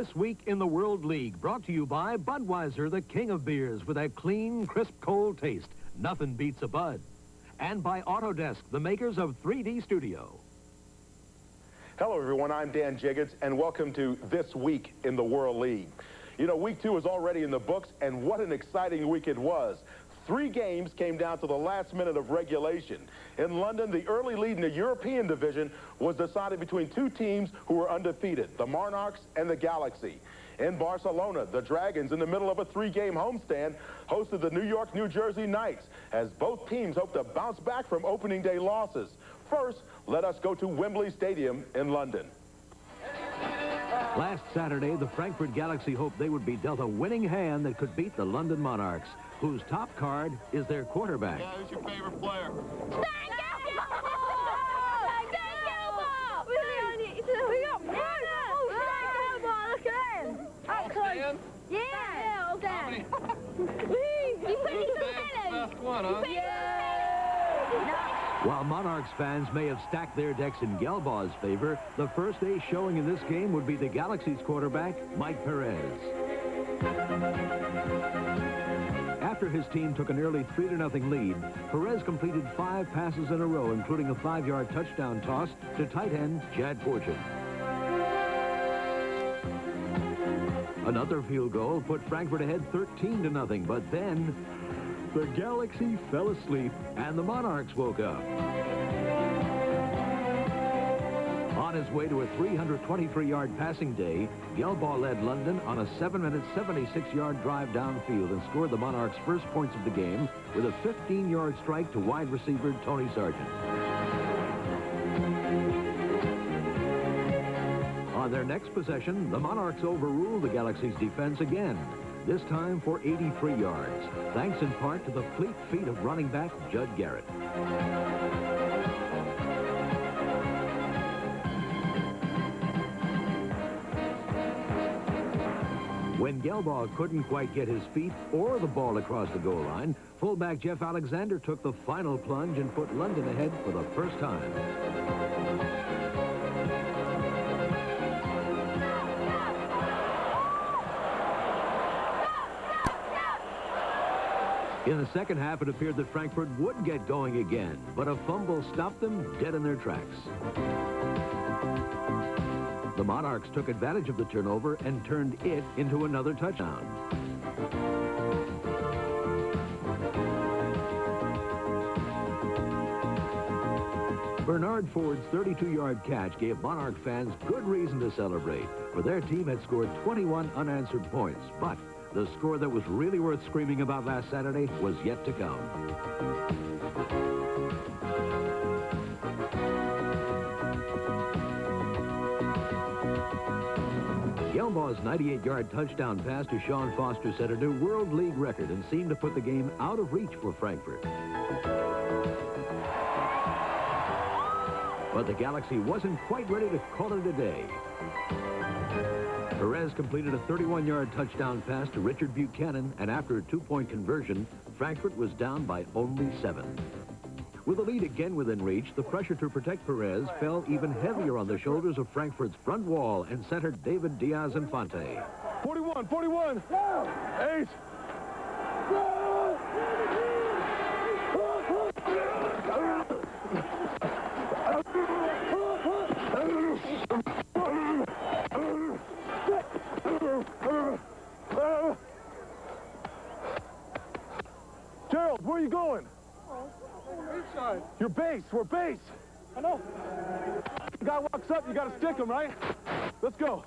This Week in the World League, brought to you by Budweiser, the king of beers, with that clean, crisp, cold taste. Nothing beats a Bud. And by Autodesk, the makers of 3D Studio. Hello, everyone. I'm Dan Jiggets, and welcome to This Week in the World League. You know, Week 2 is already in the books, and what an exciting week it was. 3 games came down to the last minute of regulation. In London, the early lead in the European division was decided between 2 teams who were undefeated, the Monarchs and the Galaxy. In Barcelona, the Dragons, in the middle of a 3-game homestand, hosted the New York, New Jersey Knights, as both teams hope to bounce back from opening day losses. First, let us go to Wembley Stadium in London. Last Saturday, the Frankfurt Galaxy hoped they would be dealt a winning hand that could beat the London Monarchs, whose top card is their quarterback. Yeah, who's your favorite player? While Monarchs fans may have stacked their decks in Gelbaugh's favor, the first ace showing in this game would be the Galaxy's quarterback, Mike Perez. After his team took an early 3-0 lead, Perez completed 5 passes in a row, including a 5-yard touchdown toss to tight end Jad Fortune. Another field goal put Frankfurt ahead 13-0, but then the Galaxy fell asleep and the Monarchs woke up. On his way to a 323-yard passing day, Gelbaugh led London on a 7-minute, 76-yard drive downfield and scored the Monarchs' first points of the game with a 15-yard strike to wide receiver Tony Sargent. On their next possession, the Monarchs overruled the Galaxy's defense again, this time for 83 yards, thanks in part to the fleet feet of running back Judd Garrett. When Gelbaugh couldn't quite get his feet or the ball across the goal line, fullback Jeff Alexander took the final plunge and put London ahead for the first time. In the second half, it appeared that Frankfurt would get going again, but a fumble stopped them dead in their tracks. The Monarchs took advantage of the turnover and turned it into another touchdown. Bernard Ford's 32-yard catch gave Monarch fans good reason to celebrate, for their team had scored 21 unanswered points, but the score that was really worth screaming about last Saturday was yet to come. Gelbaugh's 98-yard touchdown pass to Sean Foster set a new World League record and seemed to put the game out of reach for Frankfurt. But the Galaxy wasn't quite ready to call it a day. Perez completed a 31-yard touchdown pass to Richard Buchanan, and after a 2-point conversion, Frankfurt was down by only 7. With the lead again within reach, the pressure to protect Perez fell even heavier on the shoulders of Frankfurt's front wall and center David Diaz-Infante. 41, 41, 8. Gerald, where are you going? Inside. Your base. We're base. I know. The guy walks up, you got to stick him, right? Let's go.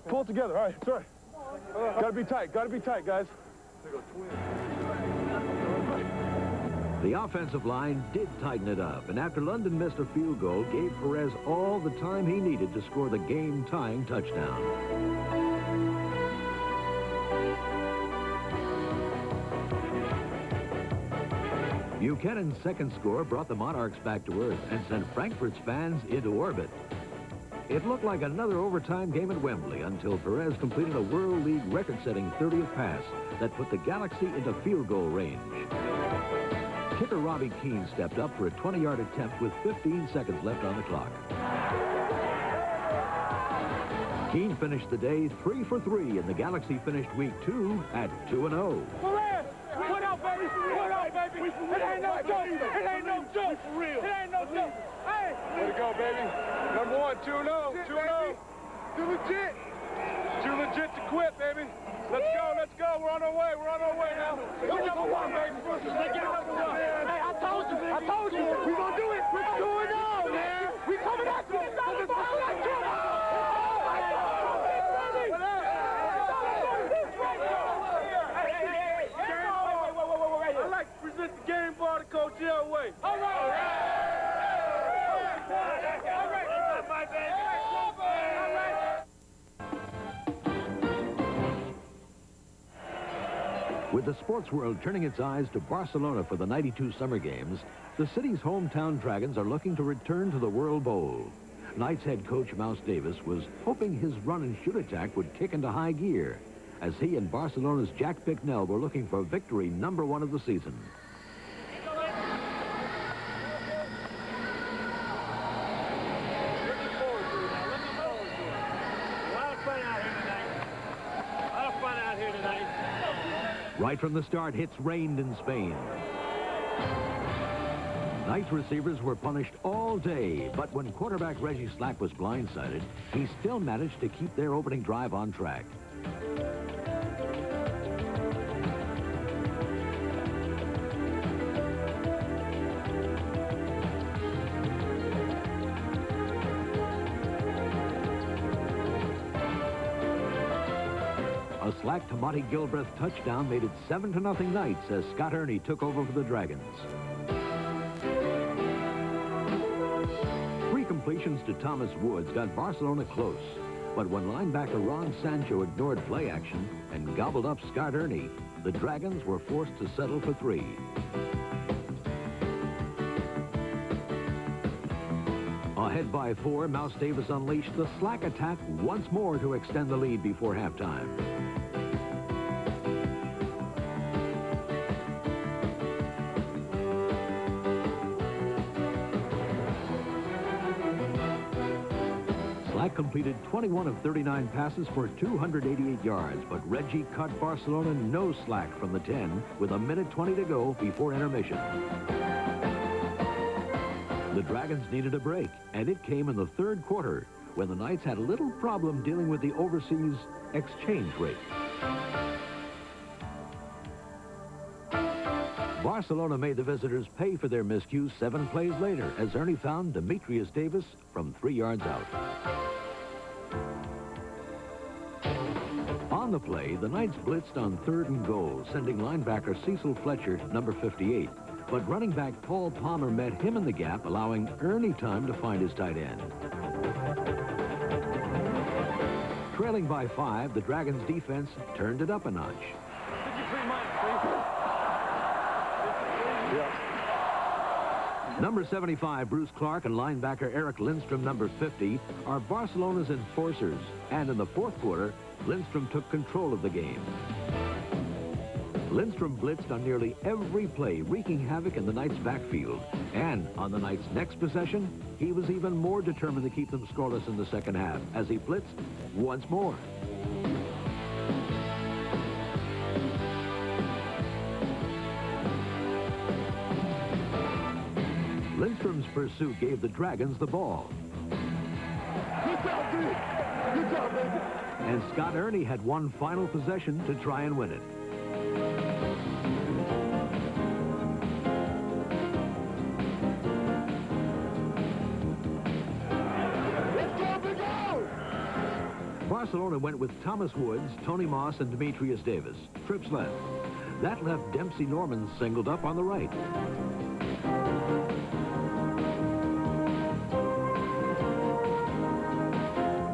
Pull it together. All right, sorry. Got to be tight. Got to be tight, guys. The offensive line did tighten it up, and after London missed a field goal, gave Perez all the time he needed to score the game-tying touchdown. Buchanan's second score brought the Monarchs back to earth and sent Frankfurt's fans into orbit. It looked like another overtime game at Wembley until Perez completed a World League record-setting 30th pass that put the Galaxy into field goal range. Kicker Robbie Keane stepped up for a 20-yard attempt with 15 seconds left on the clock. Keene finished the day 3 for 3, and the Galaxy finished week 2 at 2-0. What up, baby? What up, baby? It ain't no joke. It ain't no joke. For real. It ain't no joke. Hey. Way to go, baby. Number 1, 2-0. 2-0. Too legit. Too legit to quit, baby. Let's go, let's go. We're on our way. We're on our way now. We're number 1, baby. Let's get number 1. Hey, I told you. I told you. We gonna do it. What's going on, man? We coming after this other ball. Let's go. I like to present the game ball to Coach Elway. All right. All right. My baby. With the sports world turning its eyes to Barcelona for the '92 Summer Games, the city's hometown Dragons are looking to return to the World Bowl. Knights head coach Mouse Davis was hoping his run-and-shoot attack would kick into high gear as he and Barcelona's Jack Bicknell were looking for victory number 1 of the season. Right from the start, hits rained in Spain. Knights receivers were punished all day, but when quarterback Reggie Slack was blindsided, he still managed to keep their opening drive on track. A Slack to Monty Gilbreth touchdown made it 7-0 Knights as Scott Ernie took over for the Dragons. 3 completions to Thomas Woods got Barcelona close, but when linebacker Ron Sancho ignored play action and gobbled up Scott Ernie, the Dragons were forced to settle for 3. Ahead by 4, Mouse Davis unleashed the Slack attack once more to extend the lead before halftime. Slack completed 21 of 39 passes for 288 yards, but Reggie cut Barcelona no slack from the 10 with 1:20 to go before intermission. The Dragons needed a break, and it came in the 3rd quarter when the Knights had a little problem dealing with the overseas exchange rate. Barcelona made the visitors pay for their miscues 7 plays later as Ernie found Demetrius Davis from 3 yards out. On the play, the Knights blitzed on 3rd and goal, sending linebacker Cecil Fletcher, number 58. But running back Paul Palmer met him in the gap, allowing Ernie time to find his tight end. Trailing by 5, the Dragons' defense turned it up a notch. 53 minutes, please. Number 75, Bruce Clark, and linebacker Eric Lindstrom, number 50, are Barcelona's enforcers. And in the 4th quarter, Lindstrom took control of the game. Lindstrom blitzed on nearly every play, wreaking havoc in the Knights' backfield. And on the Knights' next possession, he was even more determined to keep them scoreless in the second half as he blitzed once more. Lindstrom's pursuit gave the Dragons the ball. Good job, dude. Good job, baby. And Scott Ernie had one final possession to try and win it. Barcelona went with Thomas Woods, Tony Moss, and Demetrius Davis. Trips left. That left Dempsey Norman singled up on the right.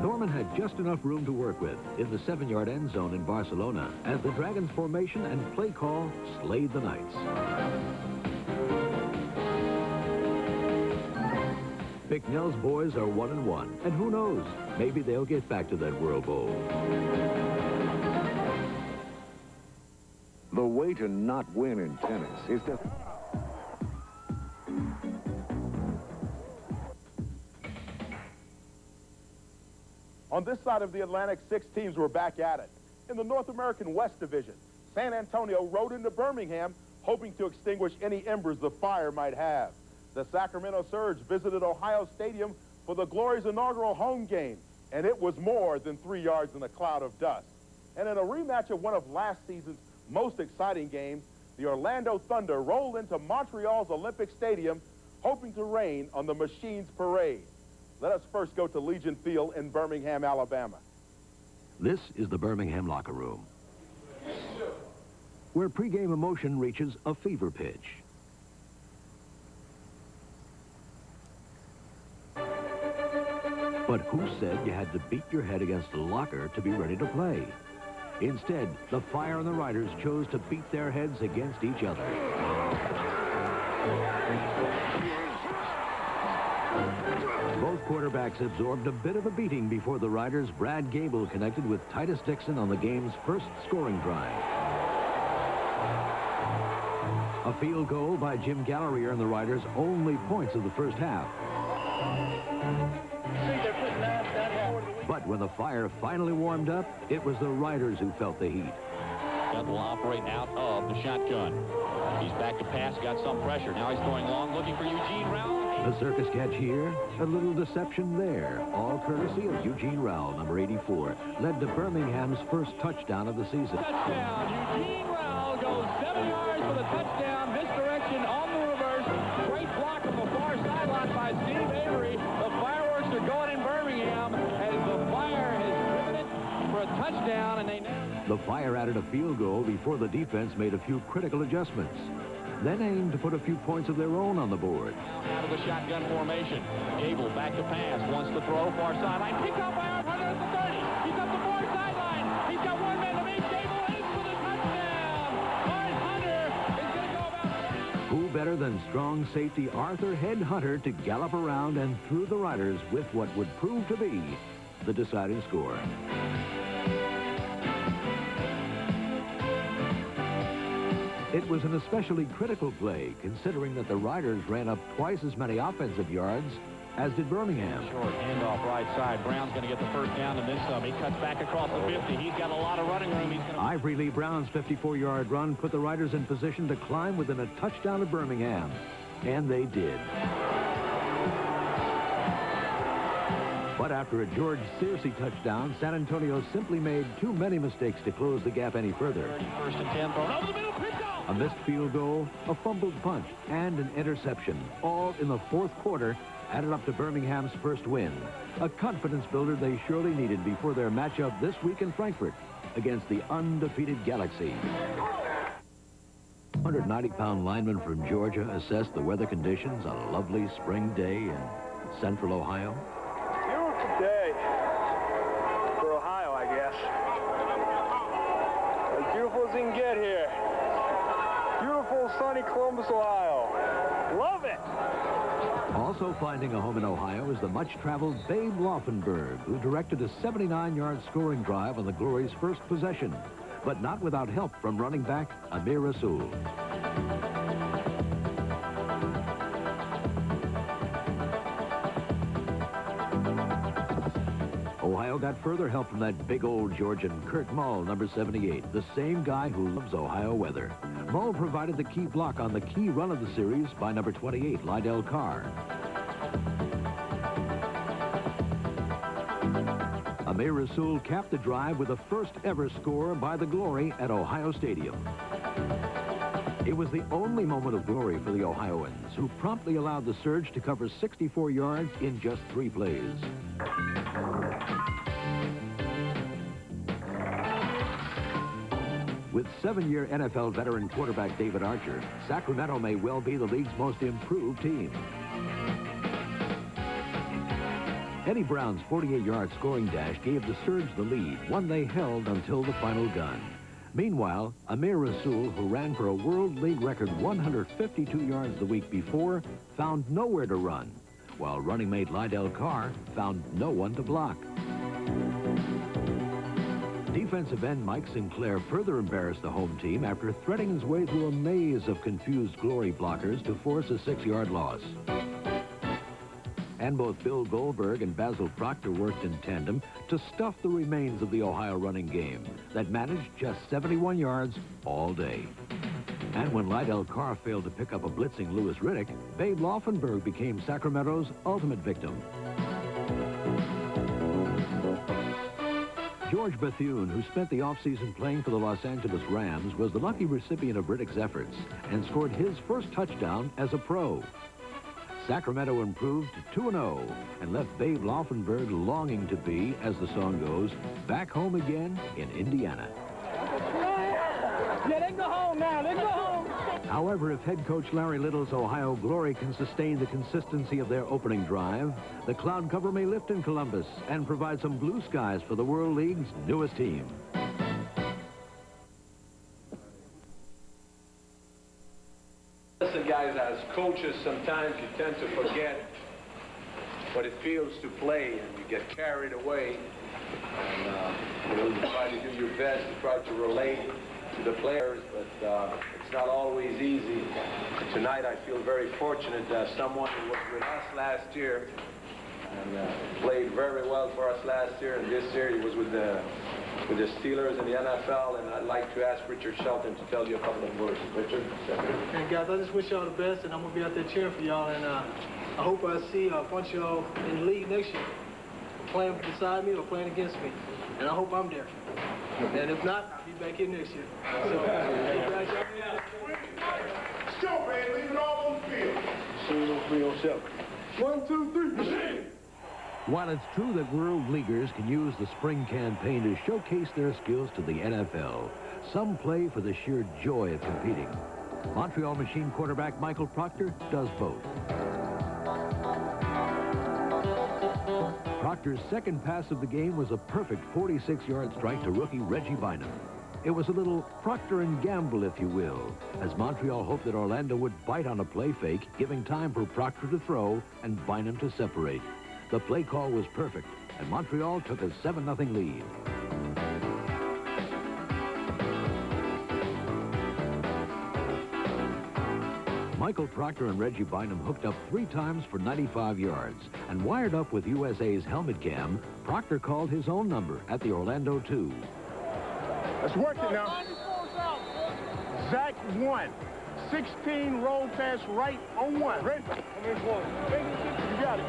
Norman had just enough room to work with in the 7-yard end zone in Barcelona as the Dragons' formation and play call slayed the Knights. Bicknell's boys are 1-1, and who knows, maybe they'll get back to that World Bowl. The way to not win in tennis is to... On this side of the Atlantic, 6 teams were back at it. In the North American West Division, San Antonio rode into Birmingham, hoping to extinguish any embers the fire might have. The Sacramento Surge visited Ohio Stadium for the Glory's inaugural home game, and it was more than 3 yards in a cloud of dust. And in a rematch of one of last season's most exciting games, the Orlando Thunder rolled into Montreal's Olympic Stadium, hoping to rain on the Machine's parade. Let us first go to Legion Field in Birmingham, Alabama. This is the Birmingham locker room, where pregame emotion reaches a fever pitch. But who said you had to beat your head against a locker to be ready to play? Instead, the Fire and the Riders chose to beat their heads against each other. Both quarterbacks absorbed a bit of a beating before the Riders' Brad Gable connected with Titus Dixon on the game's first scoring drive. A field goal by Jim Gallagher and the Riders' only points of the first half. But when the Fire finally warmed up, it was the Riders who felt the heat. Will operate out of the shotgun. He's back to pass, got some pressure. Now he's going long, looking for Eugene Rowell. A circus catch here, a little deception there. All courtesy of Eugene Rowell, number 84, led to Birmingham's first touchdown of the season. Touchdown. Eugene Rowell goes 7 yards for the touchdown. Misdirection on the reverse. Great block on the far sideline by Steve Avery. The fireworks are going in Birmingham as the Fire has driven it for a touchdown, and they now... The Fire added a field goal before the defense made a few critical adjustments. Then aimed to put a few points of their own on the board. Out of the shotgun formation. Gable back to pass. Wants to throw. Far sideline. Picked up by Art Hunter at the 30. He's up the far sideline. He's got one man to beat. Gable aims for the touchdown. Art Hunter is going to go about... Who better than strong safety Arthur Head Hunter to gallop around and through the Riders with what would prove to be the deciding score. It was an especially critical play, considering that the Riders ran up twice as many offensive yards as did Birmingham. Short handoff right side. Brown's going to get the first down and then some. He cuts back across the 50. He's got a lot of running room. He's going to... Ivory Lee Brown's 54-yard run put the Riders in position to climb within a touchdown of Birmingham. And they did. But after a George Searcy touchdown, San Antonio simply made too many mistakes to close the gap any further. 31st and 10. Thrown over the middle. Picked off. A missed field goal, a fumbled punt, and an interception, all in the fourth quarter, added up to Birmingham's first win. A confidence builder they surely needed before their matchup this week in Frankfurt against the undefeated Galaxy. 190-pound lineman from Georgia assessed the weather conditions on a lovely spring day in central Ohio. Beautiful day for Ohio, I guess. As beautiful as you can get here. Beautiful, sunny Columbus, Ohio. Love it! Also finding a home in Ohio is the much-traveled Babe Laufenberg, who directed a 79-yard scoring drive on the Glory's first possession, but not without help from running back Amir Rasul. Ohio got further help from that big old Georgian, Kurt Mull, number 78, the same guy who loves Ohio weather. Mull provided the key block on the key run of the series by number 28, Lydell Carr. Amir Rasul capped the drive with the first ever score by the Glory at Ohio Stadium. It was the only moment of glory for the Ohioans, who promptly allowed the Surge to cover 64 yards in just 3 plays. With 7-year NFL veteran quarterback David Archer, Sacramento may well be the league's most improved team. Eddie Brown's 48-yard scoring dash gave the Surge the lead, one they held until the final gun. Meanwhile, Amir Rasul, who ran for a World League record 152 yards the week before, found nowhere to run, while running mate Lydell Carr found no one to block. Defensive end Mike Sinclair further embarrassed the home team after threading his way through a maze of confused Glory blockers to force a 6-yard loss. And both Bill Goldberg and Basil Proctor worked in tandem to stuff the remains of the Ohio running game that managed just 71 yards all day. And when Lydell Carr failed to pick up a blitzing Louis Riddick, Babe Laufenberg became Sacramento's ultimate victim. George Bethune, who spent the offseason playing for the Los Angeles Rams, was the lucky recipient of Riddick's efforts and scored his first touchdown as a pro. Sacramento improved to 2-0 and left Babe Laufenberg longing to be, as the song goes, back home again in Indiana. Yeah, they can go home now. They can go home. However, if head coach Larry Little's Ohio Glory can sustain the consistency of their opening drive, the cloud cover may lift in Columbus and provide some blue skies for the World League's newest team. Listen, guys, as coaches, sometimes you tend to forget what it feels to play, and you get carried away. And, you try to do your best to try to relate to the players, but it's not always easy. Tonight, I feel very fortunate that someone who was with us last year and played very well for us last year, and this year he was with the Steelers in the NFL, and I'd like to ask Richard Shelton to tell you a couple of words. Richard? And guys, I just wish y'all the best, and I'm going to be out there cheering for y'all, and I hope I see a bunch of y'all in the league next year, playing beside me or playing against me, and I hope I'm there. And if not, I'll be back here next year. So, hey, guys, Let's go, man. Leave it all on the field. Soon on 307. 1, 2, 3, machine. While it's true that World Leaguers can use the spring campaign to showcase their skills to the NFL, some play for the sheer joy of competing. Montreal Machine quarterback Michael Proctor does both. Proctor's second pass of the game was a perfect 46-yard strike to rookie Reggie Bynum. It was a little Proctor and gamble, if you will, as Montreal hoped that Orlando would bite on a play fake, giving time for Proctor to throw and Bynum to separate. The play call was perfect, and Montreal took a 7-0 lead. Michael Proctor and Reggie Bynum hooked up 3 times for 95 yards, and wired up with USA's helmet cam, Proctor called his own number at the Orlando 2. Let's work it now. Zach 1. 16 roll pass right on 1. Ready? You got it.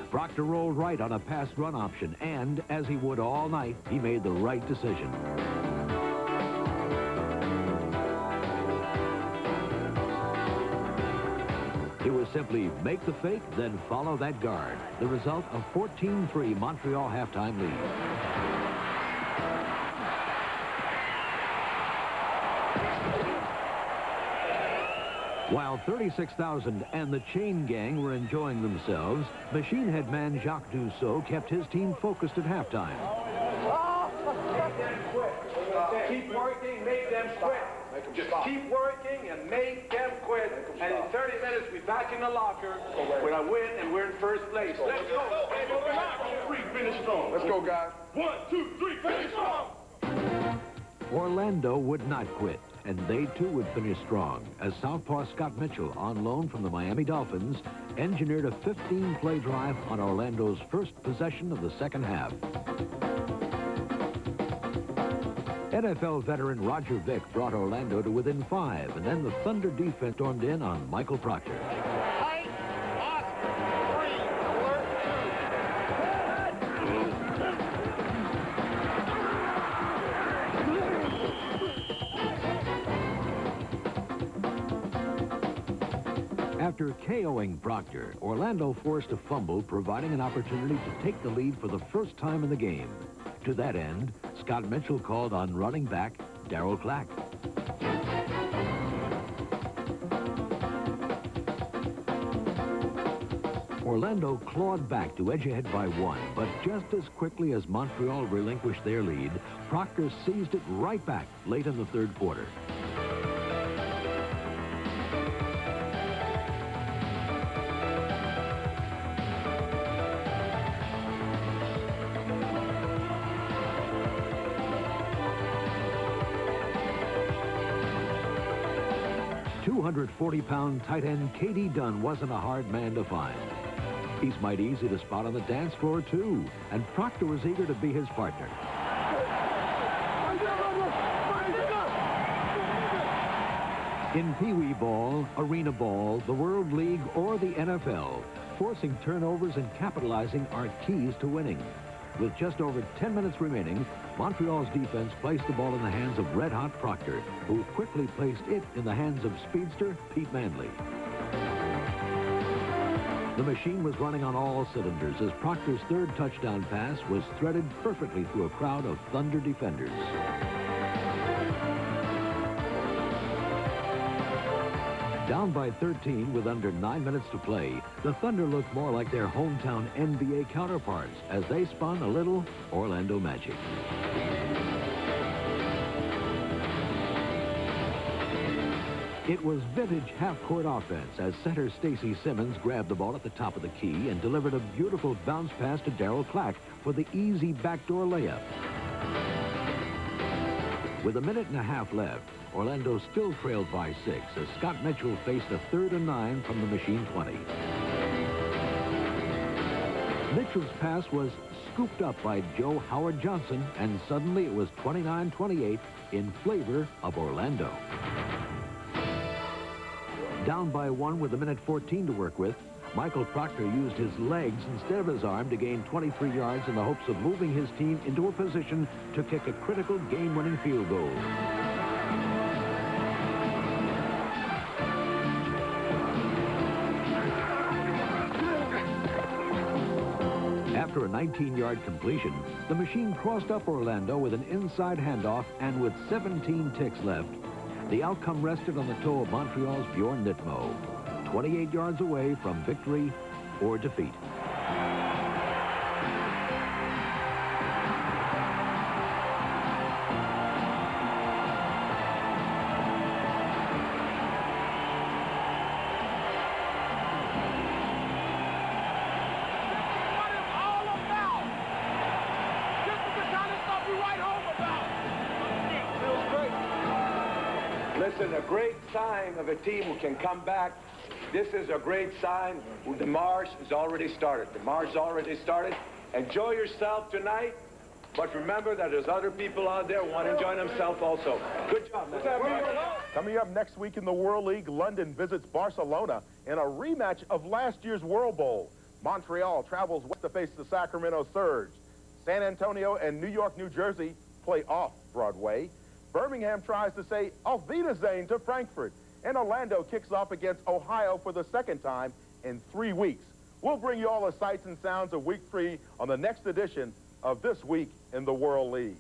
Proctor rolled right on a pass-run option, and, as he would all night, he made the right decision. It was simply make the fake, then follow that guard. The result, a 14-3 Montreal halftime lead. While 36,000 and the Chain Gang were enjoying themselves, Machine Head man Jacques Dussault kept his team focused at halftime. Keep working, make them quit. Just keep working and make them quit. And in 30 minutes, we're back in the locker with a win, and we're in first place. Let's go. Finish strong. Let's go, guys. 1, 2, 3, finish strong. Orlando would not quit, and they too would finish strong, as Southpaw Scott Mitchell, on loan from the Miami Dolphins, engineered a 15-play drive on Orlando's first possession of the second half. NFL veteran Roger Vick brought Orlando to within 5, and then the Thunder defense stormed in on Michael Proctor. After KOing Proctor, Orlando forced a fumble, providing an opportunity to take the lead for the first time in the game. To that end, Scott Mitchell called on running back Darryl Clack. Orlando clawed back to edge ahead by 1, but just as quickly as Montreal relinquished their lead, Proctor seized it right back late in the third quarter. 240-pound tight end Katie Dunn wasn't a hard man to find. He's mighty easy to spot on the dance floor, too, and Proctor was eager to be his partner. In Pee Wee ball, arena ball, the World League, or the NFL, forcing turnovers and capitalizing are keys to winning. With just over 10 minutes remaining, Montreal's defense placed the ball in the hands of red-hot Proctor, who quickly placed it in the hands of speedster Pete Manley. The machine was running on all cylinders as Proctor's third touchdown pass was threaded perfectly through a crowd of Thunder defenders. Down by 13 with under 9 minutes to play, the Thunder looked more like their hometown NBA counterparts as they spun a little Orlando magic. It was vintage half-court offense as center Stacy Simmons grabbed the ball at the top of the key and delivered a beautiful bounce pass to Darryl Clack for the easy backdoor layup. With a minute and a half left, Orlando still trailed by 6 as Scott Mitchell faced a 3rd and 9 from the machine 20. Mitchell's pass was scooped up by Joe Howard Johnson, and suddenly it was 29-28 in favor of Orlando. Down by 1 with a minute 14 to work with, Michael Proctor used his legs instead of his arm to gain 23 yards in the hopes of moving his team into a position to kick a critical game-winning field goal. After a 19-yard completion, the machine crossed up Orlando with an inside handoff, and with 17 ticks left, the outcome rested on the toe of Montreal's Bjorn Nitmo, 28 yards away from victory or defeat. Listen, a great sign of a team who can come back. This is a great sign. The march has already started. The march has already started. Enjoy yourself tonight, but remember that there's other people out there who want to enjoy themselves also. Good job. Coming up next week in the World League, London visits Barcelona in a rematch of last year's World Bowl. Montreal travels west to face the Sacramento Surge. San Antonio and New York, New Jersey play off Broadway. Birmingham tries to say Auf Wiedersehen to Frankfurt. And Orlando kicks off against Ohio for the second time in 3 weeks. We'll bring you all the sights and sounds of Week 3 on the next edition of This Week in the World League.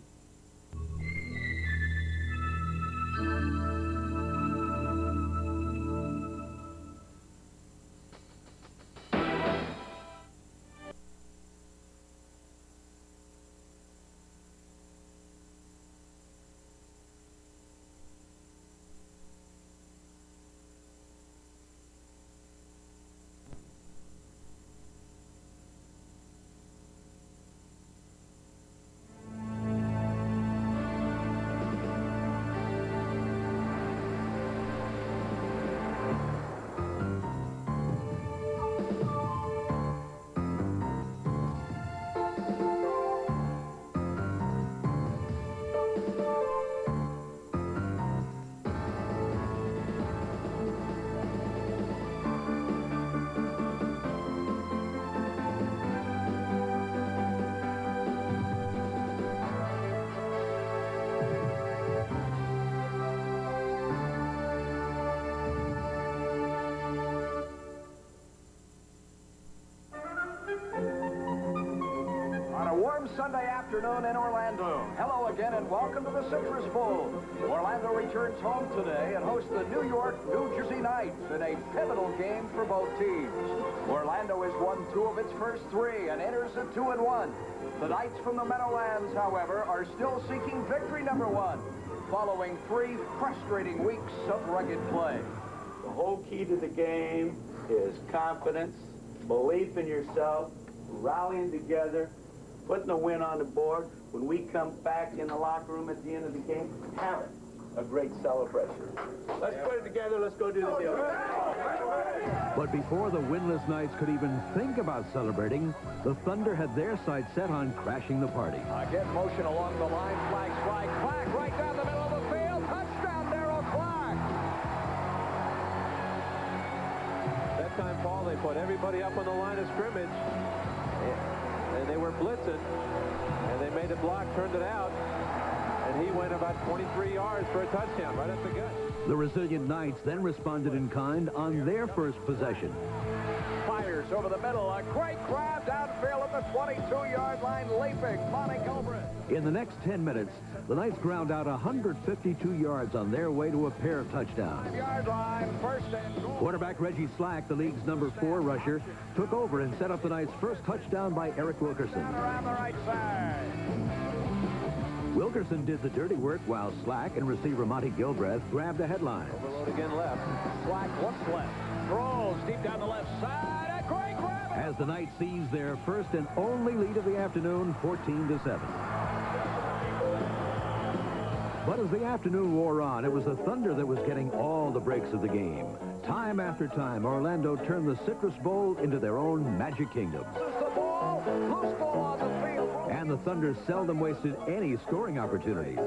Sunday afternoon in Orlando. Hello again and welcome to the Citrus Bowl. Orlando returns home today and hosts the New York, New Jersey Knights in a pivotal game for both teams. Orlando has won 2 of its first 3 and enters at 2-1. The Knights from the Meadowlands, however, are still seeking victory number 1, following 3 frustrating weeks of rugged play. The whole key to the game is confidence, belief in yourself, rallying together, putting a win on the board. When we come back in the locker room at the end of the game, have it. a great celebration. Let's put it together. Let's go do the deal. But before the winless Knights could even think about celebrating, the Thunder had their sights set on crashing the party. Again, motion along the line. Flag strike. Clark right down the middle of the field. Touchdown, Darryl Clark. That time, Paul, they put everybody up on the line of scrimmage. And they were blitzing. And they made a block, turned it out. And he went about 23 yards for a touchdown, right up the gut. The resilient Knights then responded in kind on their first possession. Fires over the middle. A great grab downfield at the 22-yard line. Leaping, Monty Gilbreth. In the next 10 minutes, the Knights ground out 152 yards on their way to a pair of touchdowns. 5-yard line, first and goal. Quarterback Reggie Slack, the league's number 4 rusher, took over and set up the Knights' first touchdown by Eric Wilkerson. Around the right side. Wilkerson did the dirty work while Slack and receiver Monty Gilbreth grabbed the headline. Overload again left. Slack looks left. Throws deep down the left side. A great grab. As the Knights seized their first and only lead of the afternoon, 14-7. But as the afternoon wore on, it was the Thunder that was getting all the breaks of the game. Time after time, Orlando turned the Citrus Bowl into their own magic kingdom. The ball. Loose ball on the field. And the Thunder seldom wasted any scoring opportunities.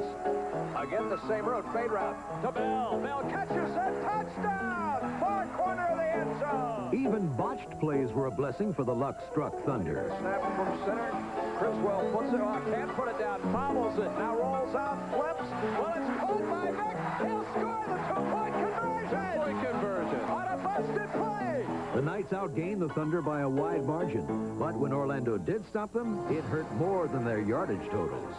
Again, the same route. Fade route to Bell. Bell catches it. Touchdown. Far corner of the end zone. Even botched plays were a blessing for the luck-struck Thunder. Snap from center. Criswell puts it on. Can't put it down. Fouls it. Now rolls out. Flips. Well, it's caught by Vick. He'll score the two-point conversion. Point conversion. On a busted play. The Knights outgained the Thunder by a wide margin. But when Orlando did stop them, it hurt more than their yardage totals.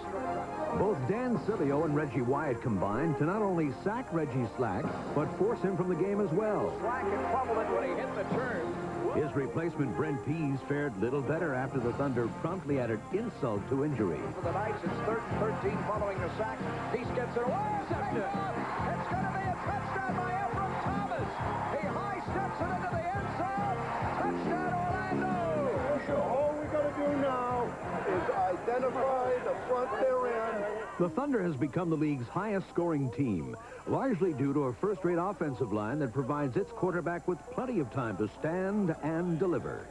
Both Dan Sileo and Reggie Wyatt combined to not only sack Reggie Slack, but force him from the game as well. Slack and fumbled it when he hit the turn. His replacement, Brent Pease, fared little better after the Thunder promptly added insult to injury. For the Knights, it's 3rd and 13 following the sack. Pease gets it away. It's going to be a touchdown by Ephraim Thomas. He high steps it into the end zone. Touchdown, Orlando. All we got to do now is identify the front they're in. The Thunder has become the league's highest-scoring team, largely due to a first-rate offensive line that provides its quarterback with plenty of time to stand and deliver.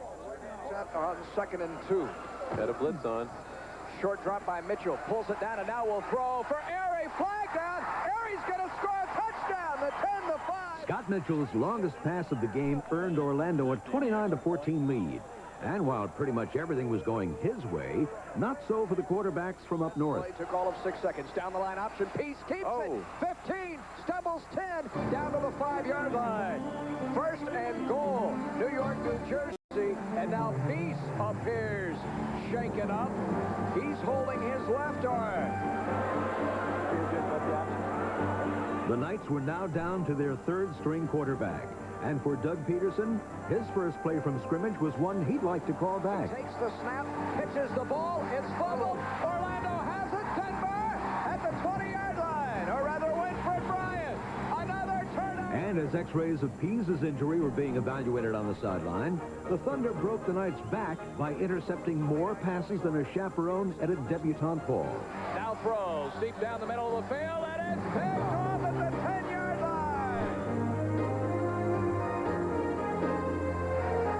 Set on 2nd and 2. Got a blitz on. Short drop by Mitchell. Pulls it down and now will throw for Airy. Flag down. Airy's going to score a touchdown. The 10-5. Scott Mitchell's longest pass of the game earned Orlando a 29-14 lead. And while pretty much everything was going his way, not so for the quarterbacks from up north. Play took all of 6 seconds. Down the line option. Peace keeps it. 15. Stumbles 10. Down to the 5-yard line. First and goal. New York, New Jersey. And now Peace appears. Shaken up. He's holding his left arm. The Knights were now down to their 3rd-string quarterback. And for Doug Peterson, his first play from scrimmage was one he'd like to call back. Takes the snap, pitches the ball, it's fumbled. Orlando has it. Denver at the 20-yard line, or rather Winfred Bryant. Another turnover. And as x-rays of Pease's injury were being evaluated on the sideline, the Thunder broke the Knights back by intercepting more passes than a chaperone at a debutante ball. Now throws deep down the middle of the field, and it's picked off at the 10-yard line.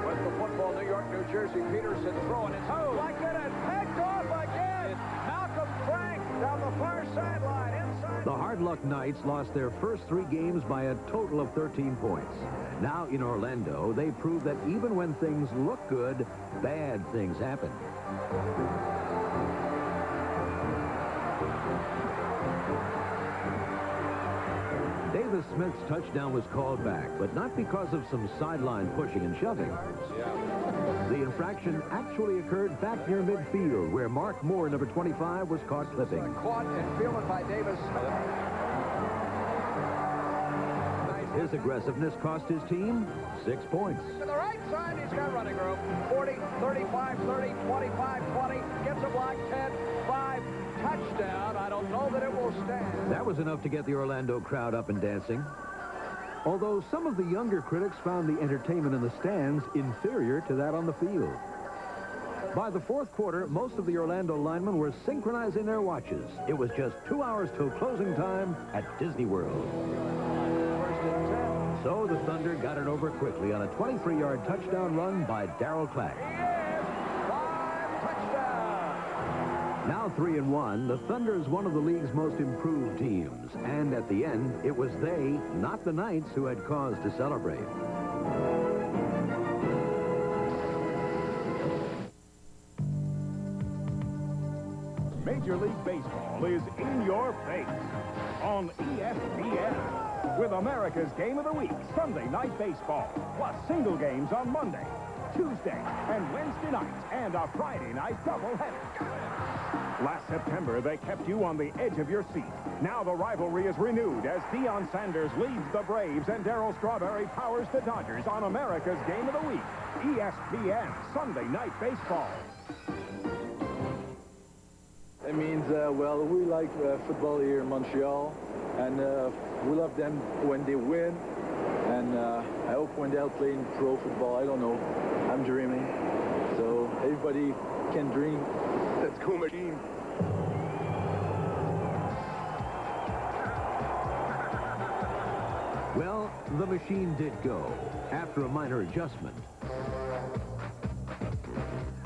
With the football, New York, New Jersey, Peterson throwing it. Oh, like it, and picked off again. Malcolm Frank down the far sideline. Inside. The hard luck Knights lost their first 3 games by a total of 13 points. Now in Orlando, they proved that even when things look good, bad things happen. Davis Smith's touchdown was called back, but not because of some sideline pushing and shoving. The infraction actually occurred back near midfield, where Mark Moore, number 25, was caught clipping. Caught and fielded by Davis Smith. His aggressiveness cost his team 6 points. To the right side, he's got running room. 40, 35, 30, 25, 20. Gets a block, 10, 5. Touchdown. I don't know that it will stand. That was enough to get the Orlando crowd up and dancing. Although some of the younger critics found the entertainment in the stands inferior to that on the field. By the fourth quarter, most of the Orlando linemen were synchronizing their watches. It was just 2 hours till closing time at Disney World. So the Thunder got it over quickly on a 23-yard touchdown run by Darryl Clack. Now 3-1, the Thunder is one of the league's most improved teams. And at the end, it was they, not the Knights, who had cause to celebrate. Major League Baseball is in your face on ESPN with America's Game of the Week, Sunday Night Baseball, plus single games on Monday, Tuesday, and Wednesday nights, and a Friday night doubleheader. Last September, they kept you on the edge of your seat. Now the rivalry is renewed as Deion Sanders leads the Braves and Darryl Strawberry powers the Dodgers on America's Game of the Week, ESPN Sunday Night Baseball. It means, well, we like football here in Montreal, and we love them when they win, and I hope when they'll play in pro football, I don't know, I'm dreaming. So everybody can dream. Let's go, machine. Well, the machine did go after a minor adjustment.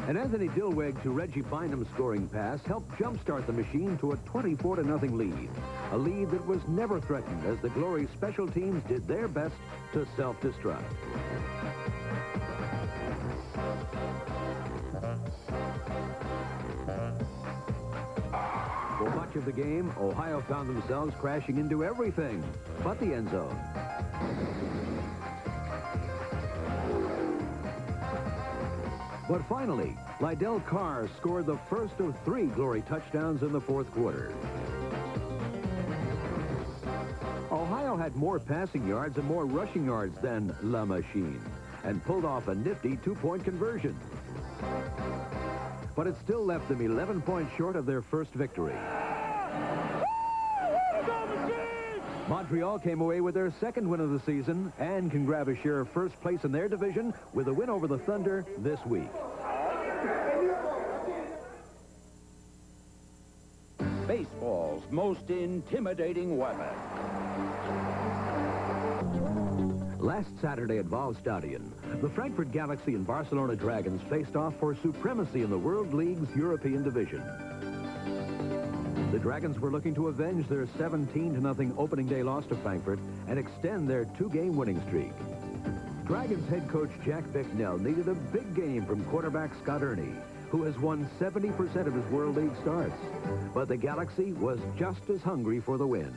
An Anthony Dilweg to Reggie Bynum scoring pass helped jumpstart the machine to a 24-0 lead. A lead that was never threatened as the Glory special teams did their best to self-destruct. For much of the game, Ohio found themselves crashing into everything but the end zone. But finally, Lydell Carr scored the first of 3 Glory touchdowns in the fourth quarter. Ohio had more passing yards and more rushing yards than La Machine and pulled off a nifty 2-point conversion. But it still left them 11 points short of their first victory. Montreal came away with their second win of the season and can grab a share of first place in their division with a win over the Thunder this week. Baseball's most intimidating weapon. Last Saturday at Wlaf Stadion, the Frankfurt Galaxy and Barcelona Dragons faced off for supremacy in the World League's European division. The Dragons were looking to avenge their 17-0 opening day loss to Frankfurt and extend their 2-game winning streak. Dragons head coach Jack Bicknell needed a big game from quarterback Scott Ernie, who has won 70% of his World League starts. But the Galaxy was just as hungry for the win.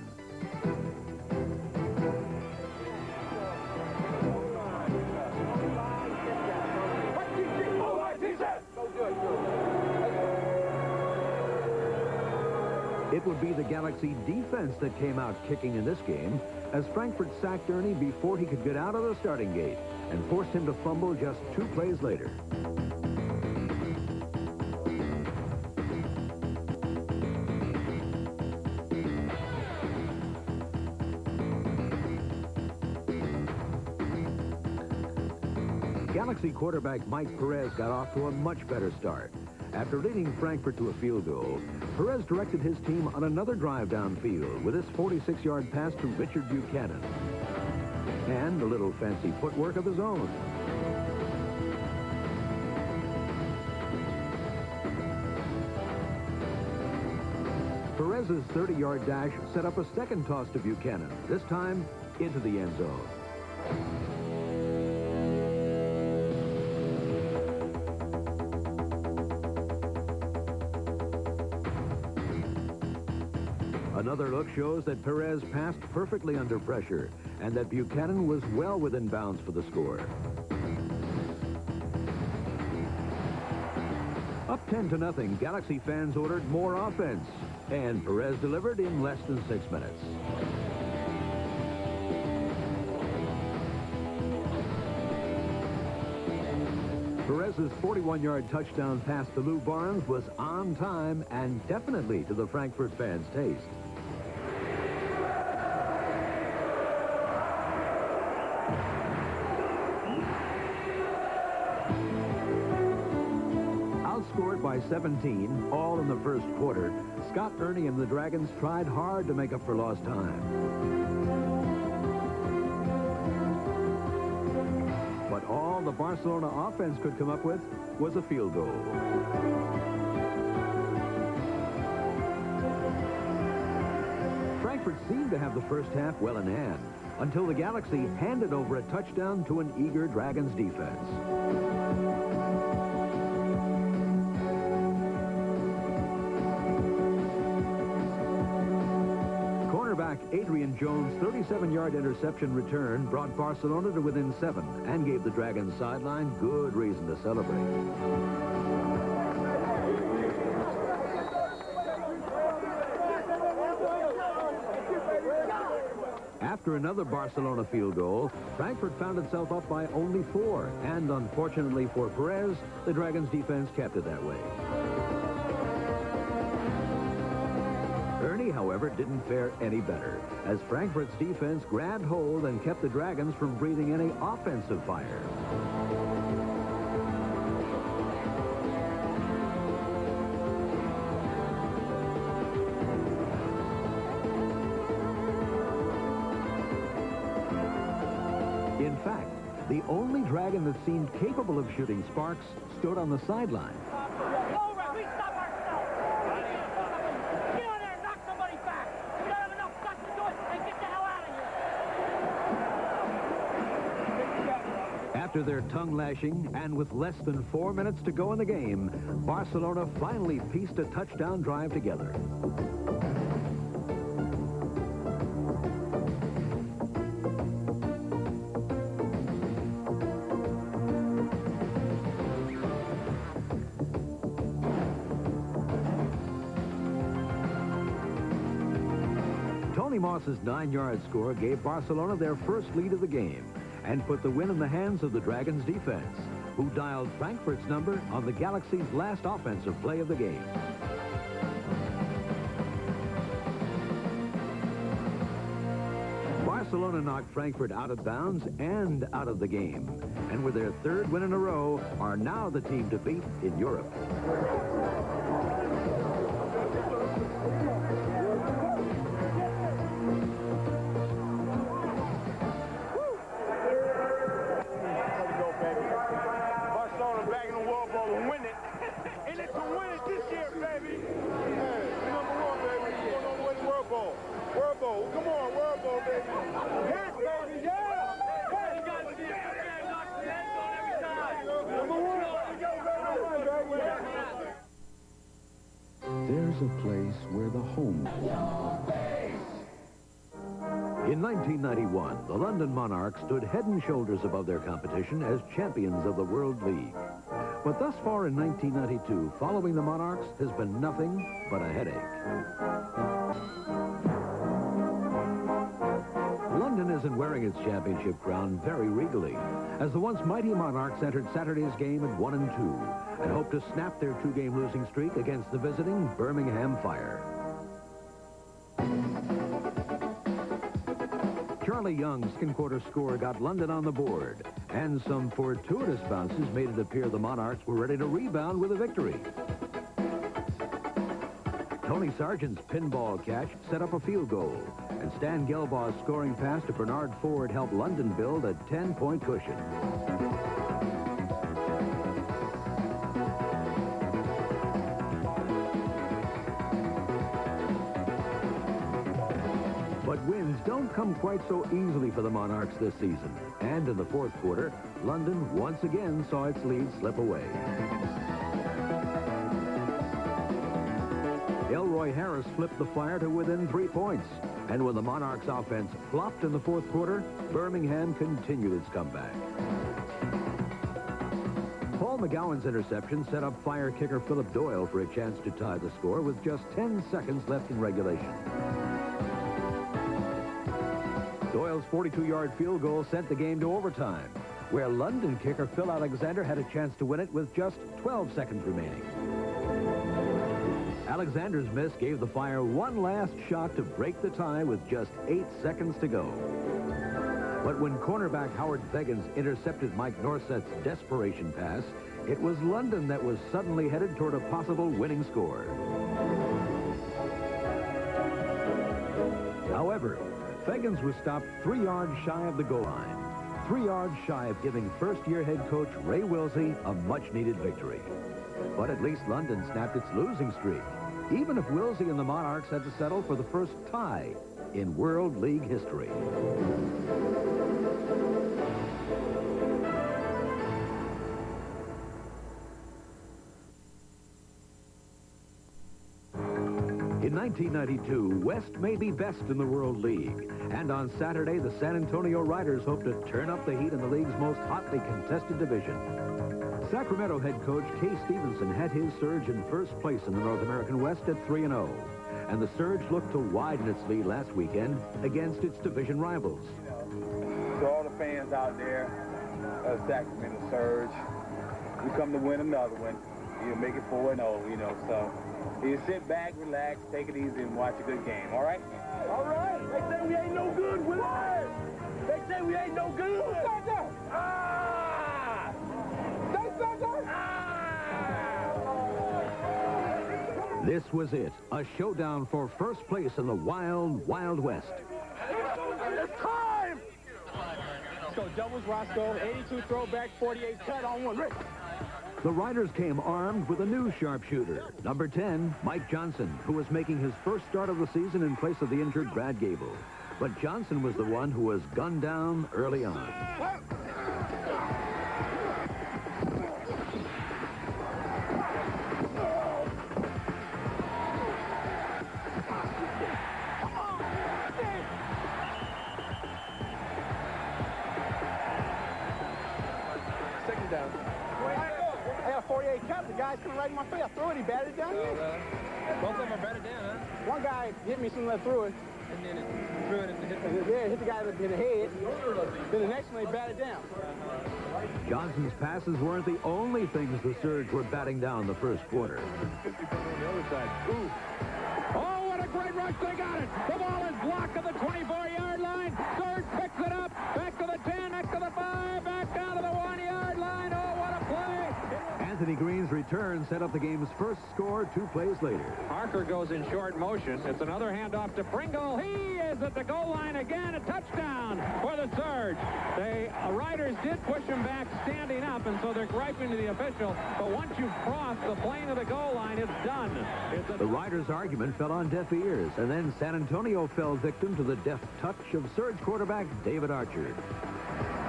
It would be the Galaxy defense that came out kicking in this game as Frankfurt sacked Ernie before he could get out of the starting gate and forced him to fumble just 2 plays later. Galaxy quarterback Mike Perez got off to a much better start. After leading Frankfurt to a field goal, Perez directed his team on another drive downfield with his 46-yard pass to Richard Buchanan. And a little fancy footwork of his own. Perez's 30-yard dash set up a second toss to Buchanan, this time into the end zone. Another look shows that Perez passed perfectly under pressure and that Buchanan was well within bounds for the score. Up 10-0, Galaxy fans ordered more offense, and Perez delivered in less than 6 minutes. Perez's 41-yard touchdown pass to Lou Barnes was on time and definitely to the Frankfurt fans' taste. by 17, all in the first quarter, Scott Ernie and the Dragons tried hard to make up for lost time. But all the Barcelona offense could come up with was a field goal. Frankfurt seemed to have the first half well in hand until the Galaxy handed over a touchdown to an eager Dragons defense. Cornerback Adrian Jones' 37-yard interception return brought Barcelona to within 7 and gave the Dragons sideline good reason to celebrate. After another Barcelona field goal, Frankfurt found itself up by only 4, and unfortunately for Perez, the Dragons defense kept it that way. Ernie, however, didn't fare any better, as Frankfurt's defense grabbed hold and kept the Dragons from breathing any offensive fire. In fact, the only Dragon that seemed capable of shooting sparks stood on the sideline. We stop ourselves. Get on there and knock somebody back. We don't have enough guts to do it, and get the hell out of here. After their tongue lashing and with less than 4 minutes to go in the game, Barcelona finally pieced a touchdown drive together. Tony Moss's 9-yard score gave Barcelona their first lead of the game and put the win in the hands of the Dragons defense, who dialed Frankfurt's number on the Galaxy's last offensive play of the game. Barcelona knocked Frankfurt out of bounds and out of the game, and with their 3rd win in a row, are now the team to beat in Europe. There's a place where the home... In 1991, the London Monarchs stood head and shoulders above their competition as champions of the World League. But thus far in 1992, following the Monarchs has been nothing but a headache. London isn't wearing its championship crown very regally, as the once mighty Monarchs entered Saturday's game at 1-2 and hope to snap their 2-game losing streak against the visiting Birmingham Fire. Charlie Young's second-quarter score got London on the board, and some fortuitous bounces made it appear the Monarchs were ready to rebound with a victory. Tony Sargent's pinball catch set up a field goal, and Stan Gelbaugh's scoring pass to Bernard Ford helped London build a 10-point cushion. But wins don't come quite so easily for the Monarchs this season, and in the 4th quarter, London once again saw its lead slip away. Elroy Harris flipped the Fire to within 3 points. And when the Monarchs offense flopped in the 4th quarter, Birmingham continued its comeback. Paul McGowan's interception set up Fire kicker Philip Doyle for a chance to tie the score with just 10 seconds left in regulation. Doyle's 42-yard field goal sent the game to overtime, where London kicker Phil Alexander had a chance to win it with just 12 seconds remaining. Alexander's miss gave the Fire one last shot to break the tie with just 8 seconds to go. But when cornerback Howard Veggins intercepted Mike Norsett's desperation pass, It was London that was suddenly headed toward a possible winning score. However, Fegans was stopped 3 yards shy of the goal line. 3 yards shy of giving first-year head coach Ray Wilsey a much-needed victory. But at least London snapped its losing streak, even if Wilsey and the Monarchs had to settle for the first tie in World League history. In 1992, West may be best in the World League. And on Saturday, the San Antonio Riders hope to turn up the heat in the league's most hotly contested division. Sacramento head coach Kay Stevenson had his Surge in first place in the North American West at 3-0. And the Surge looked to widen its lead last weekend against its division rivals. To all the fans out there of Sacramento Surge, we come to win another one. You make it 4-0, you know, so you sit back, relax, take it easy, and watch a good game, all right? All right. They say we ain't no good, Wlaf. They say we ain't no good. Who said that? Ah! They said that? Ah! This was it, a showdown for first place in the Wild, Wild West. It's time! Let's go doubles, Roscoe, 82 throwback, 48 cut on one. Rick. The Riders came armed with a new sharpshooter, number 10, Mike Johnson, who was making his first start of the season in place of the injured Brad Gable. But Johnson was the one who was gunned down early on. Second down. I got 48 cut. The guy's coming right in my face. I threw it. He batted it down here. Both of them are batted down, huh? One guy hit me as soon as I threw it. And then it threw it and hit Yeah, hit the guy in the head. Then the next one, he batted down. Johnson's passes weren't the only things the Surge were batting down the first quarter. on the other side. Ooh. Oh, what a great rush. They got it. The ball is blocked at the 24-yard line. Surge picks it up. Back to the 10, back to the 5, back down to the 1-yard line. Oh, what a play. Anthony Green's return set up the game's first score 2 plays later. Parker goes in short motion. It's another handoff to Pringle. He is at the goal line again. A touchdown for the Surge. The Riders did push him back standing up, and so they're griping to the official. But once you cross the plane of the goal line, it's done. The Riders' argument fell on deaf ears, and then San Antonio fell victim to the deft touch of Surge quarterback David Archer.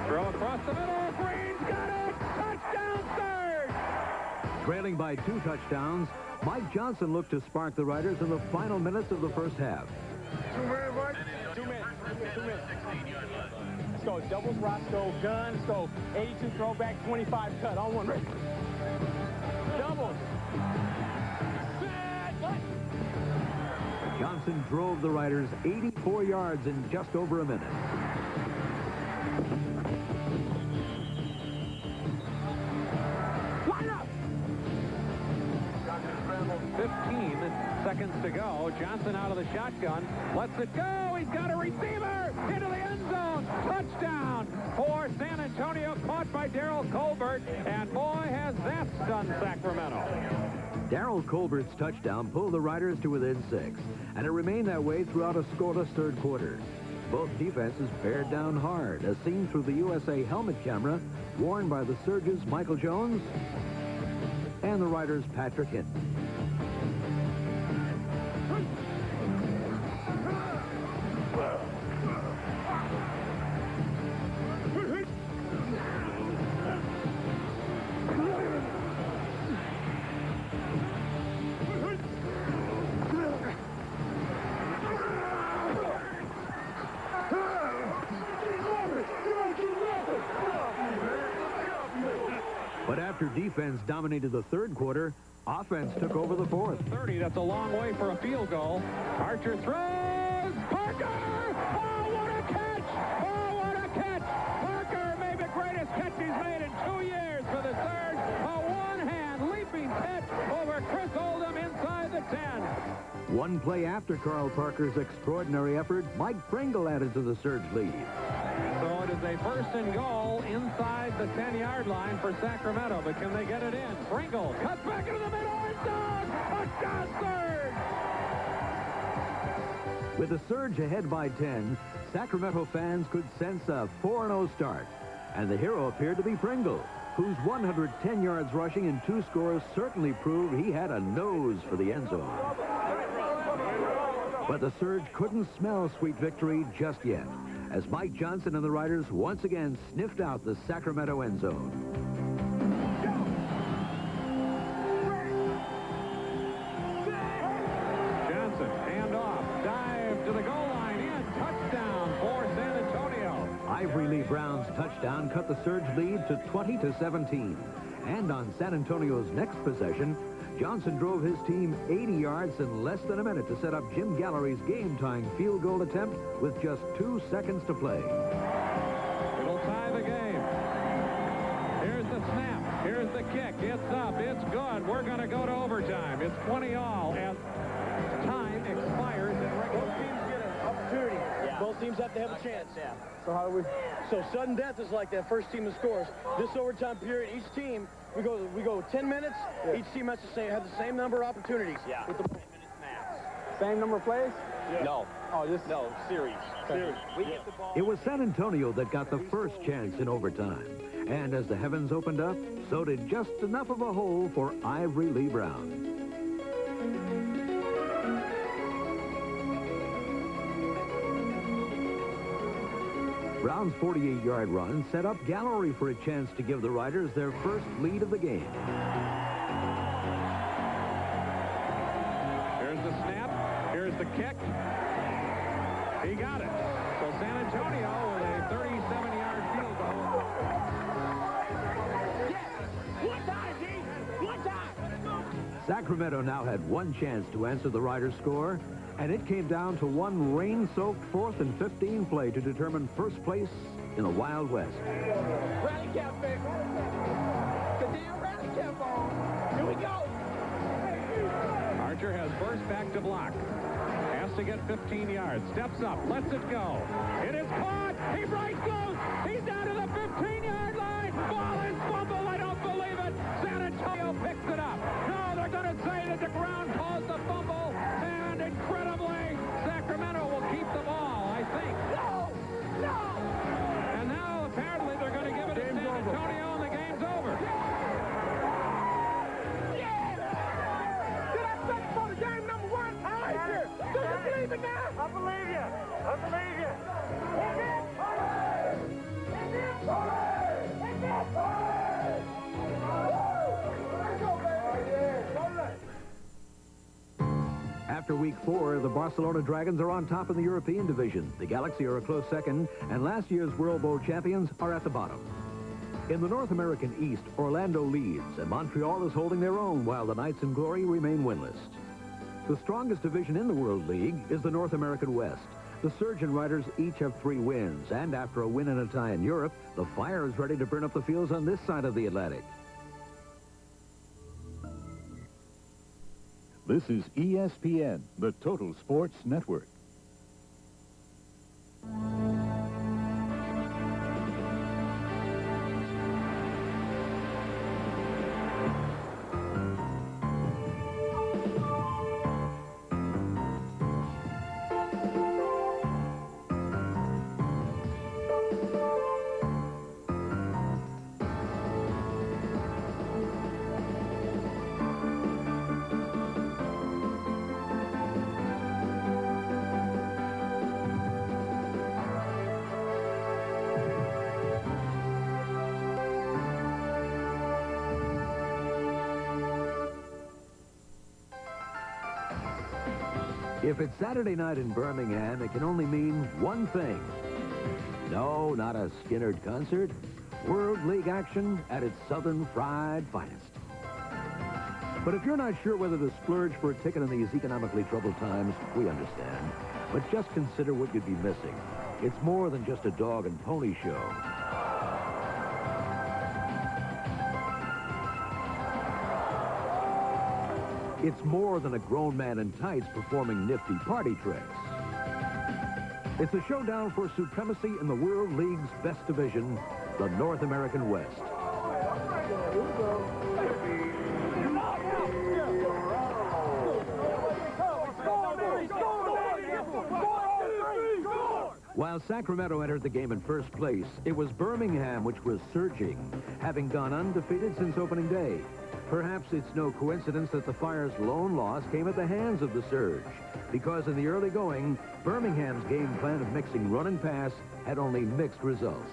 Throw across the middle. Green's got it. Touchdown, Surge. Trailing by 2 touchdowns, Mike Johnson looked to spark the Riders in the final minutes of the first half. 2 minutes, Mike. 2 minutes. 2 minutes. Let's go doubles, Roscoe, gun. Let's go 82 throwback, 25 cut on one. Rick. Doubles. Johnson drove the Riders 84 yards in just over a minute. Line up. 15 seconds to go. Johnson out of the shotgun. Lets it go. He's got a receiver into the end zone. Touchdown for San Antonio, caught by Darryl Colbert. And boy, has that stunned Sacramento. Darryl Colbert's touchdown pulled the Riders to within 6, and it remained that way throughout a scoreless third quarter. Both defenses bared down hard, as seen through the USA helmet camera worn by the Surge's Michael Jones and the Riders' Patrick Hinton. But after defense dominated the third quarter, offense took over the fourth. 30, that's a long way for a field goal. Archer throws. Parker! Oh, what a catch! Oh, what a catch! Parker made the greatest catch he's made in 2 years for the Surge. A one-hand leaping catch over Chris Oldham inside the 10. One play after Carl Parker's extraordinary effort, Mike Pringle added to the Surge lead. So it is a first and goal inside the 10-yard line for Sacramento, but can they get it in? Pringle cuts back into the middle. It's done! A Surge! With the Surge ahead by 10, Sacramento fans could sense a 4-0 start. And the hero appeared to be Pringle, whose 110 yards rushing and 2 scores certainly proved he had a nose for the end zone. But the Surge couldn't smell sweet victory just yet, as Mike Johnson and the Riders once again sniffed out the Sacramento end zone. Johnson, handoff, dive to the goal line, in, touchdown for San Antonio. Ivory Lee Brown's touchdown cut the Surge lead to 20-17. And on San Antonio's next possession, Johnson drove his team 80 yards in less than a minute to set up Jim Gallery's game-tying field goal attempt with just 2 seconds to play. It'll tie the game. Here's the snap. Here's the kick. It's up. It's good. We're going to go to overtime. It's 20-all as time expires in regular. Both teams get an opportunity. Yeah. Both teams have to have a chance. Yeah. So how do we? So sudden death is like that first team that scores. This overtime period, each team, we go 10 minutes. Yeah. Each team has to have the same number of opportunities. Yeah. With the 10 minutes max. Same number of plays? Yeah. No. Oh, just no series. Series. We get the ball. It was San Antonio that got the first chance in overtime. And as the heavens opened up, so did just enough of a hole for Ivory Lee Brown. Brown's 48-yard run set up Gallery for a chance to give the Riders their first lead of the game. Here's the snap. Here's the kick. He got it. So San Antonio with a 37-yard field goal. One time, G! One time! Sacramento now had one chance to answer the Riders' score, and it came down to one rain-soaked 4th and 15 play to determine first place in the Wild West. Rally cap, baby. The damn rally cap on. Here we go. Archer has burst back to block. Has to get 15 yards. Steps up. Lets it go. It is caught. He breaks loose. He's down to the 15-yard line. Ball is fumbled. I don't believe it. San Antonio picks it up. No, they're going to say that the ground caused the fumble. And incredibly, Sacramento will keep the ball, I think. No! No! And now, apparently, they're going to give it to San Antonio, and the game's over. Yeah! Did I say for the game number 1? I ain't here. Do you believe it now? I believe you. I believe you. It's it, Tony! It's it, Tony! It's it, Tony! Let's go, baby! After week 4, the Barcelona Dragons are on top in the European division. The Galaxy are a close second, and last year's World Bowl champions are at the bottom. In the North American East, Orlando leads, and Montreal is holding their own while the Knights in Glory remain winless. The strongest division in the World League is the North American West. The Surge and Riders each have 3 wins, and after a win and a tie in Europe, the Fire is ready to burn up the fields on this side of the Atlantic. This is ESPN, the Total Sports Network. If it's Saturday night in Birmingham, it can only mean one thing. No, not a Skinnerd concert. World League action at its Southern fried finest. But if you're not sure whether to splurge for a ticket in these economically troubled times, we understand. But just consider what you'd be missing. It's more than just a dog and pony show. It's more than a grown man in tights performing nifty party tricks. It's a showdown for supremacy in the World League's best division, the North American West. While Sacramento entered the game in first place, it was Birmingham which was surging, having gone undefeated since opening day. Perhaps it's no coincidence that the Fire's lone loss came at the hands of the Surge, because in the early going, Birmingham's game plan of mixing run and pass had only mixed results.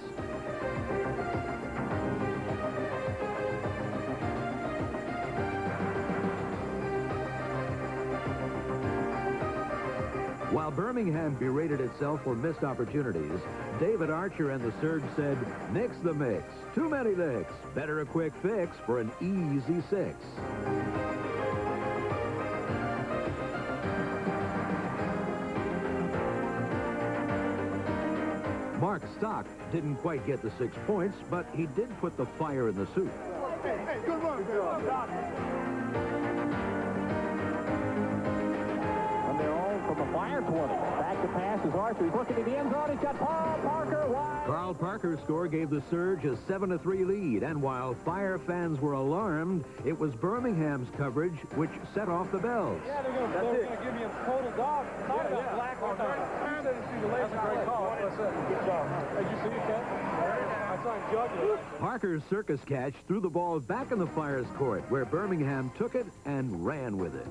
While Birmingham berated itself for missed opportunities, David Archer and the Surge said, "Nix the mix. Too many licks. Better a quick fix for an easy 6." Mark Stock didn't quite get the 6 points, but he did put the fire in the soup. Hey, good run, Doc. From the Fire 20. Back to pass is Archer. He's looking at the end zone. He's got Carl Parker wide. Carl Parker's score gave the Surge a 7-3 lead, and while Fire fans were alarmed, it was Birmingham's coverage which set off the bells. Yeah, they're going to give me a total dog. Black on time. That's a great call. Good job. Did you see it, Ken? I saw him juggling. Parker's circus catch threw the ball back in the Fire's court, where Birmingham took it and ran with it.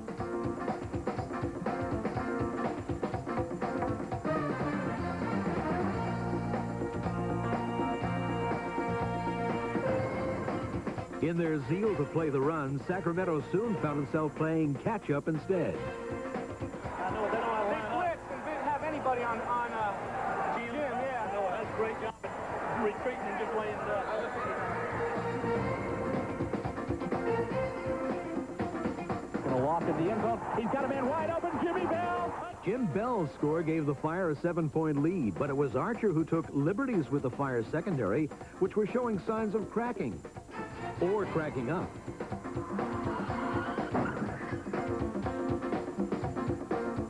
In their zeal to play the run, Sacramento soon found itself playing catch-up instead. I know, they don't have big blitz and didn't have anybody on Jim, yeah. No, that's a great job of retreating and just laying it up. Gonna walk in the end zone. He's got a man wide open, Jimmy Bell. Jim Bell's score gave the Fire a 7-point lead, but it was Archer who took liberties with the Fire's secondary, which were showing signs of cracking. Or cracking up.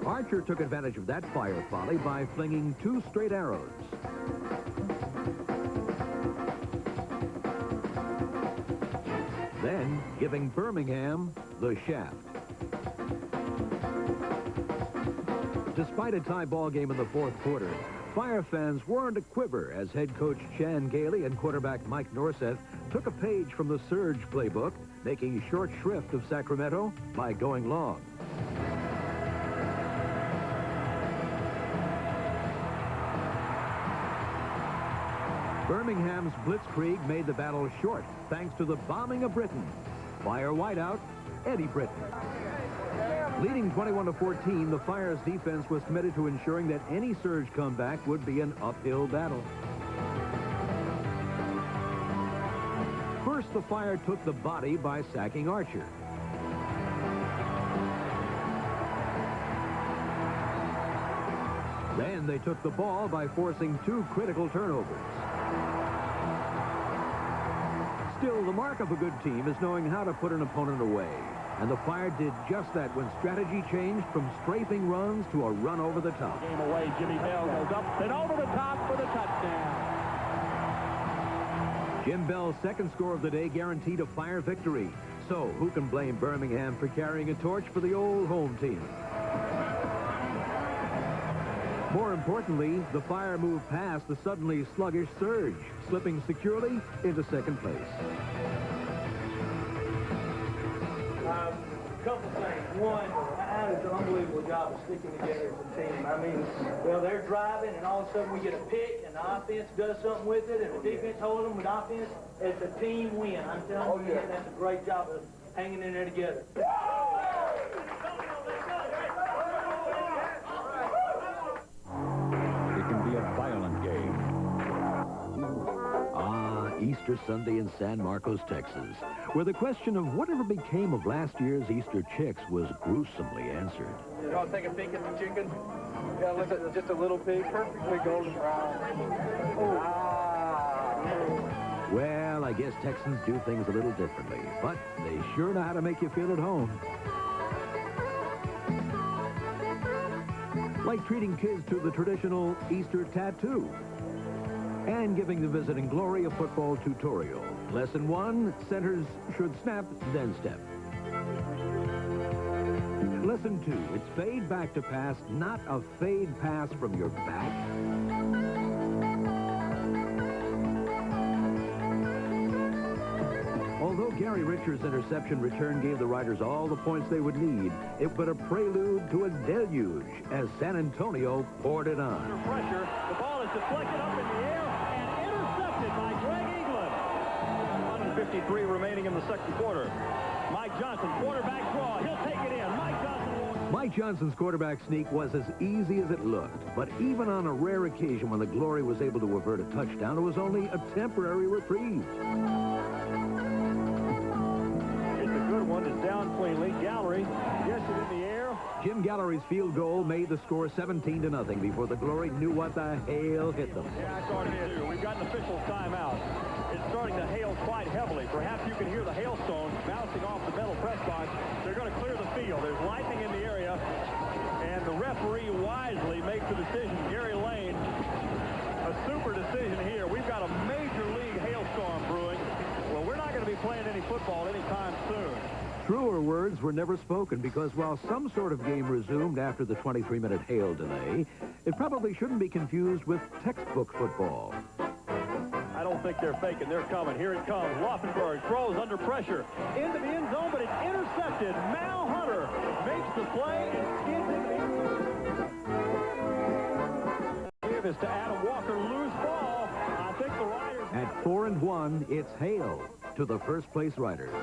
Archer took advantage of that Fire folly by flinging 2 straight arrows. Then giving Birmingham the shaft. Despite a tie ball game in the fourth quarter, Fire fans weren't a quiver as head coach Chan Gailey and quarterback Mike Norseth took a page from the Surge playbook, making short shrift of Sacramento by going long. Birmingham's blitzkrieg made the battle short, thanks to the bombing of Britain. Fire wideout, Eddie Britton. Leading 21-14, the Fire's defense was committed to ensuring that any Surge comeback would be an uphill battle. First, the Fire took the body by sacking Archer. Then they took the ball by forcing 2 critical turnovers. Still, the mark of a good team is knowing how to put an opponent away. And the Fire did just that when strategy changed from strafing runs to a run over the top. Game away, Jimmy Bell goes up and over the top for the touchdown. Jim Bell's second score of the day guaranteed a Fire victory. So who can blame Birmingham for carrying a torch for the old home team? More importantly, the Fire moved past the suddenly sluggish Surge, slipping securely into second place. Couple things. One, that is an unbelievable job of sticking together as a team. I mean, well, they're driving, and all of a sudden we get a pick, and the offense does something with it, and the defense holds them with offense. It's a team win. I'm telling you, that's a great job of hanging in there together. It can be a violent game. Easter Sunday in San Marcos, Texas, where the question of whatever became of last year's Easter chicks was gruesomely answered. You want to take a peek at the chicken? Yeah, look at just a little pig, perfectly golden brown. Well, I guess Texans do things a little differently, but they sure know how to make you feel at home. like treating kids to the traditional Easter tattoo and giving the visiting Glory a football tutorial. Lesson 1, centers should snap, then step. Lesson 2, it's fade back to pass, not a fade pass from your back. Although Gary Richards' interception return gave the Riders all the points they would need, it was a prelude to a deluge as San Antonio poured it on. Under pressure, the ball is deflected up in the air and intercepted by Greg England. 153 remaining in the second quarter. Mike Johnson, quarterback draw. He'll take it in. Mike Johnson's quarterback sneak was as easy as it looked, but even on a rare occasion when the Glory was able to avert a touchdown, it was only a temporary reprieve. It's a good one. It's down cleanly. Gallery gets it in the air. Jim Gallery's field goal made the score 17-0 before the Glory knew what the hail hit them. Yeah, I started to. We've got an official timeout. It's starting to hail quite heavily. Perhaps you can hear the hailstones bouncing off the metal press box. They're going to clear the field. There's lightning in the area, and the referee wisely makes the decision. Gary Lane, a super decision here. We've got a major league hailstorm brewing. Well, we're not going to be playing any football anytime soon. Truer words were never spoken because while some sort of game resumed after the 23-minute hail delay, it probably shouldn't be confused with textbook football. I don't think they're faking. They're coming. Here it comes. Laufenberg throws under pressure into the end zone, but it's intercepted. Mal Hunter makes the play and skids into the give is to Adam Walker. Loose ball. I think the Riders... At 4-1, it's hail to the first-place Riders.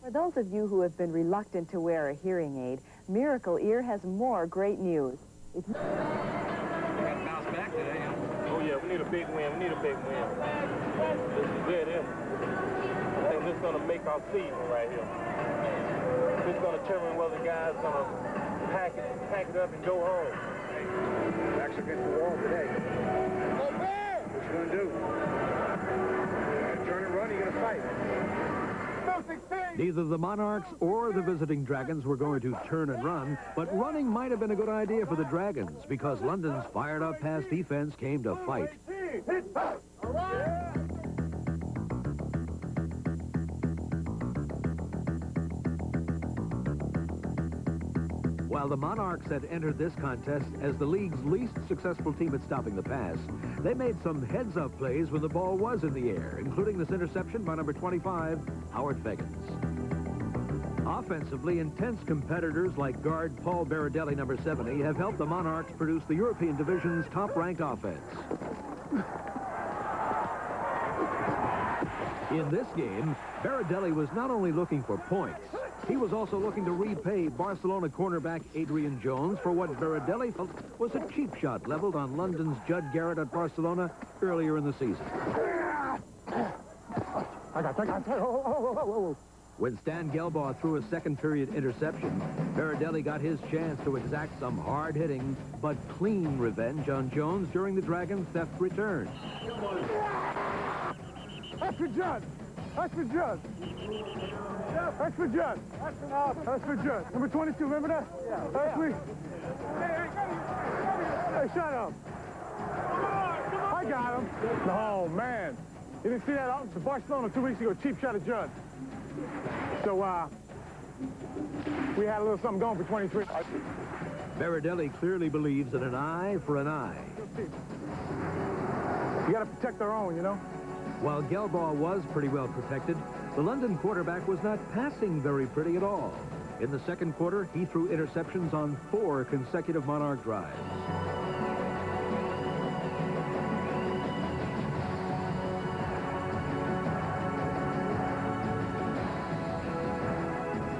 For those of you who have been reluctant to wear a hearing aid, Miracle Ear has more great news. We got to bounce back today, huh? Oh, yeah, we need a big win. We need a big win. This is it, isn't it? I think this is going to make our season right here. This is going to determine whether the guy's going to pack it up and go home. Backs against the wall today. Go Bear! What you going to do? Turn and run, you going to fight. Neither the Monarchs or the visiting Dragons were going to turn and run, but running might have been a good idea for the Dragons because London's fired-up pass defense came to fight. While the Monarchs had entered this contest as the league's least successful team at stopping the pass, they made some heads-up plays when the ball was in the air, including this interception by number 25, Howard Fegans. Offensively, intense competitors like guard Paul Baradelli, number 70, have helped the Monarchs produce the European Division's top-ranked offense. In this game, Baradelli was not only looking for points, he was also looking to repay Barcelona cornerback Adrian Jones for what Baradelli felt was a cheap shot leveled on London's Judd Garrett at Barcelona earlier in the season. When Stan Gelbaugh threw a second-period interception, Baradelli got his chance to exact some hard-hitting but clean revenge on Jones during the Dragons' theft return. That's for Judd. That's for Judd. That's for Judd. That's for Judd. Number 22, remember that? Yeah. That's me. Hey, shut up. I got him. Oh, man. You didn't see that out to Barcelona 2 weeks ago, cheap shot at Judd. So, we had a little something going for 23. Baradelli clearly believes in an eye for an eye. You got to protect our own, you know? While Gelbaugh was pretty well protected, the London quarterback was not passing very pretty at all. In the second quarter, he threw interceptions on 4 consecutive Monarch drives.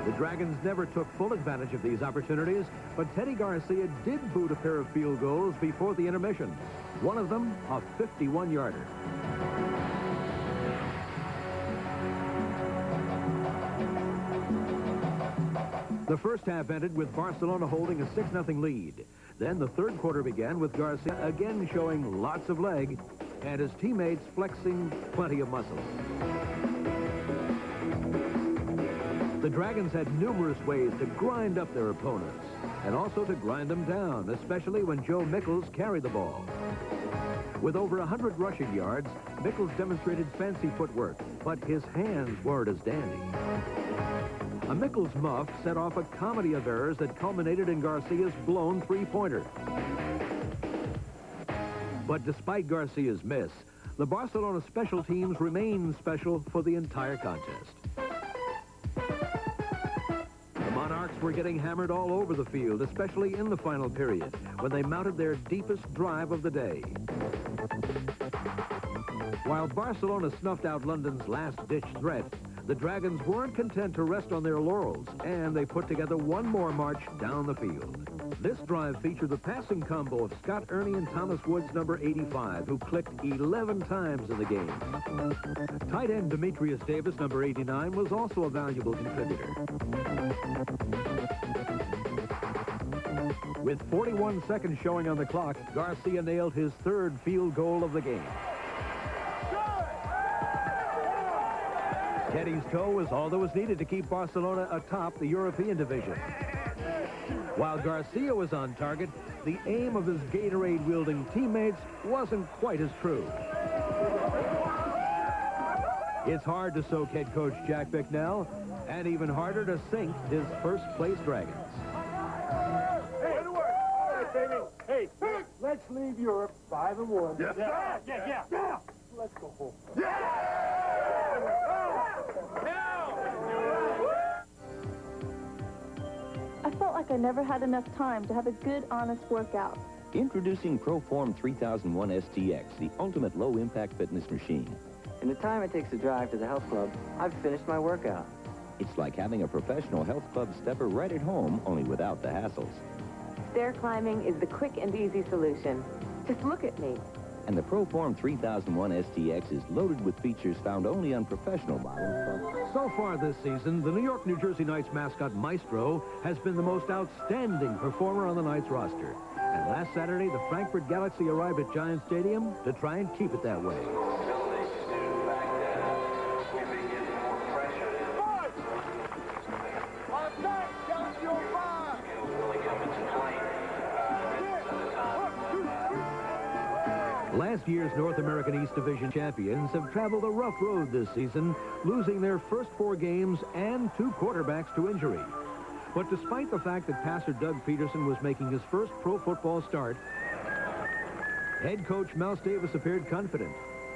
The Dragons never took full advantage of these opportunities, but Teddy Garcia did boot a pair of field goals before the intermission. One of them, a 51-yarder. The first half ended with Barcelona holding a 6-0 lead. Then the third quarter began with Garcia again showing lots of leg and his teammates flexing plenty of muscle. The Dragons had numerous ways to grind up their opponents. and also to grind them down, especially when Joe Mickles carried the ball. With over 100 rushing yards, Mickles demonstrated fancy footwork, but his hands weren't as dandy. A Mickles muff set off a comedy of errors that culminated in Garcia's blown three-pointer. But despite Garcia's miss, the Barcelona special teams remained special for the entire contest. The Monarchs were getting hammered all over the field, especially in the final period, when they mounted their deepest drive of the day. While Barcelona snuffed out London's last-ditch threat, the Dragons weren't content to rest on their laurels, and they put together one more march down the field. This drive featured the passing combo of Scott Ernie and Thomas Woods, number 85, who clicked 11 times in the game. Tight end Demetrius Davis, number 89, was also a valuable contributor. With 41 seconds showing on the clock, Garcia nailed his third field goal of the game. Teddy's toe was all that was needed to keep Barcelona atop the European division. While Garcia was on target, the aim of his Gatorade-wielding teammates wasn't quite as true. It's hard to soak head coach Jack Bicknell, and even harder to sink his first-place Dragons. Hey, all right, baby. Hey, let's leave Europe 5-1. Yeah. Let's go home. I felt like I never had enough time to have a good, honest workout. Introducing ProForm 3001 STX, the ultimate low-impact fitness machine. In the time it takes to drive to the health club, I've finished my workout. It's like having a professional health club stepper right at home, only without the hassles. Stair climbing is the quick and easy solution. Just look at me. And the ProForm 3001 STX is loaded with features found only on professional models. So far this season, the New York, New Jersey Knights mascot Maestro has been the most outstanding performer on the Knights roster. And last Saturday, the Frankfurt Galaxy arrived at Giant Stadium to try and keep it that way. Last year's North American East Division champions have traveled a rough road this season, losing their first 4 games and 2 quarterbacks to injury. But despite the fact that passer Doug Peterson was making his first pro football start, head coach Mouse Davis appeared confident,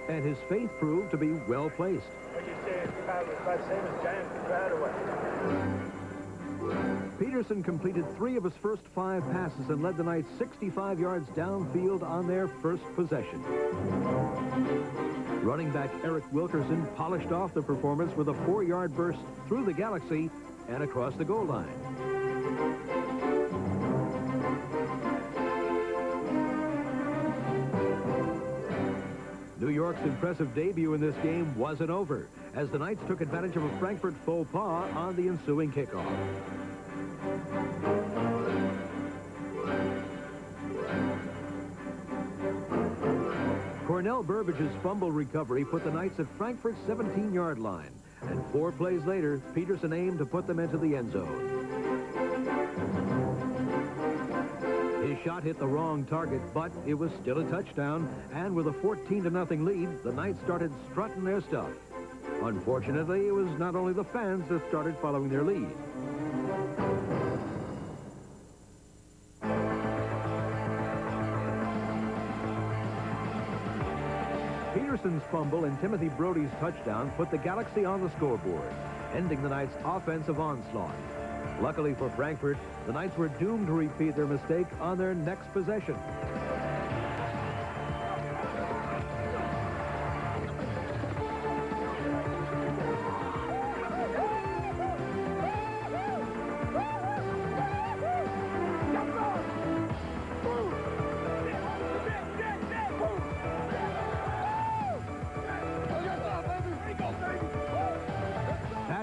and his faith proved to be well placed. What you say, it's about the same as Giants, right away. Peterson completed 3 of his first 5 passes and led the Knights 65 yards downfield on their first possession. Running back Eric Wilkerson polished off the performance with a 4-yard burst through the Galaxy and across the goal line. New York's impressive debut in this game wasn't over, as the Knights took advantage of a Frankfurt faux pas on the ensuing kickoff. Cornell Burbage's fumble recovery put the Knights at Frankfurt's 17-yard line, and 4 plays later, Peterson aimed to put them into the end zone. His shot hit the wrong target, but it was still a touchdown, and with a 14-0 lead, the Knights started strutting their stuff. Unfortunately, it was not only the fans that started following their lead. Peterson's fumble and Timothy Brody's touchdown put the Galaxy on the scoreboard, ending the Knights' offensive onslaught. Luckily for Frankfurt, the Knights were doomed to repeat their mistake on their next possession.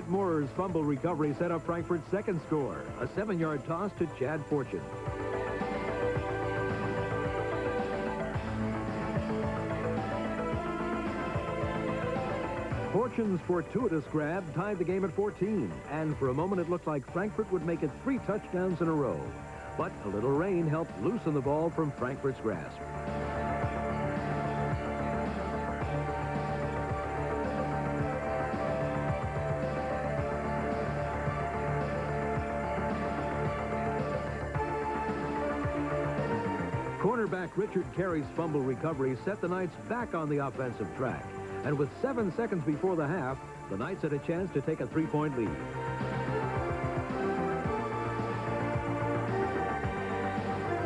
Moorer's fumble recovery set up Frankfurt's second score, a 7-yard toss to Chad Fortune. Fortune's fortuitous grab tied the game at 14, and for a moment it looked like Frankfurt would make it 3 touchdowns in a row. But a little rain helped loosen the ball from Frankfurt's grasp. Cornerback Richard Carey's fumble recovery set the Knights back on the offensive track. And with 7 seconds before the half, the Knights had a chance to take a 3-point lead.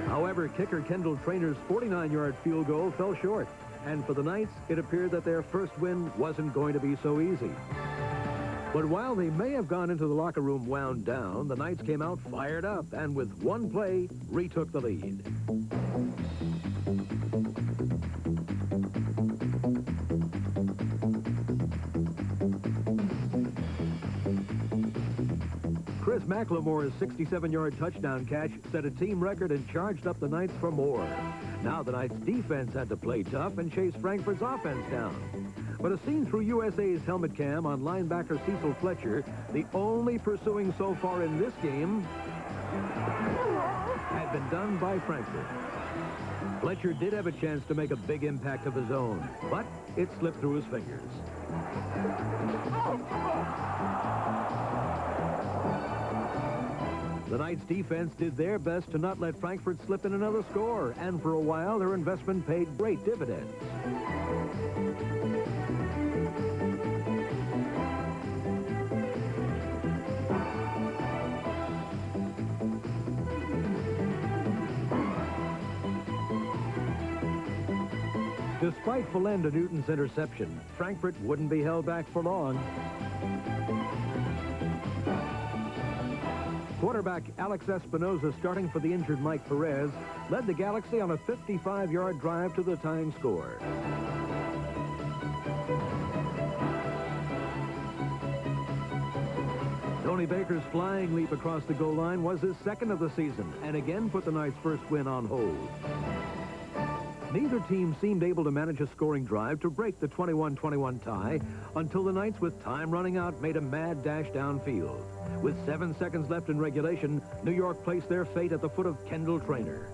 However, kicker Kendall Trainor's 49-yard field goal fell short. And for the Knights, it appeared that their first win wasn't going to be so easy. But while they may have gone into the locker room wound down, the Knights came out fired up and with one play, retook the lead. Chris McLemore's 67-yard touchdown catch set a team record and charged up the Knights for more. Now the Knights' defense had to play tough and chase Frankfurt's offense down. But as seen through USA's helmet cam on linebacker Cecil Fletcher, the only pursuing so far in this game had been done by Frankfurt. Fletcher did have a chance to make a big impact of his own, but it slipped through his fingers. The Knights' defense did their best to not let Frankfurt slip in another score, and for a while their investment paid great dividends. Despite Philenda Newton's interception, Frankfurt wouldn't be held back for long. Quarterback Alex Espinoza, starting for the injured Mike Perez, led the Galaxy on a 55-yard drive to the tying score. Tony Baker's flying leap across the goal line was his second of the season, and again put the Knights' first win on hold. Neither team seemed able to manage a scoring drive to break the 21-21 tie until the Knights, with time running out, made a mad dash downfield. With 7 seconds left in regulation, New York placed their fate at the foot of Kendall Trainor.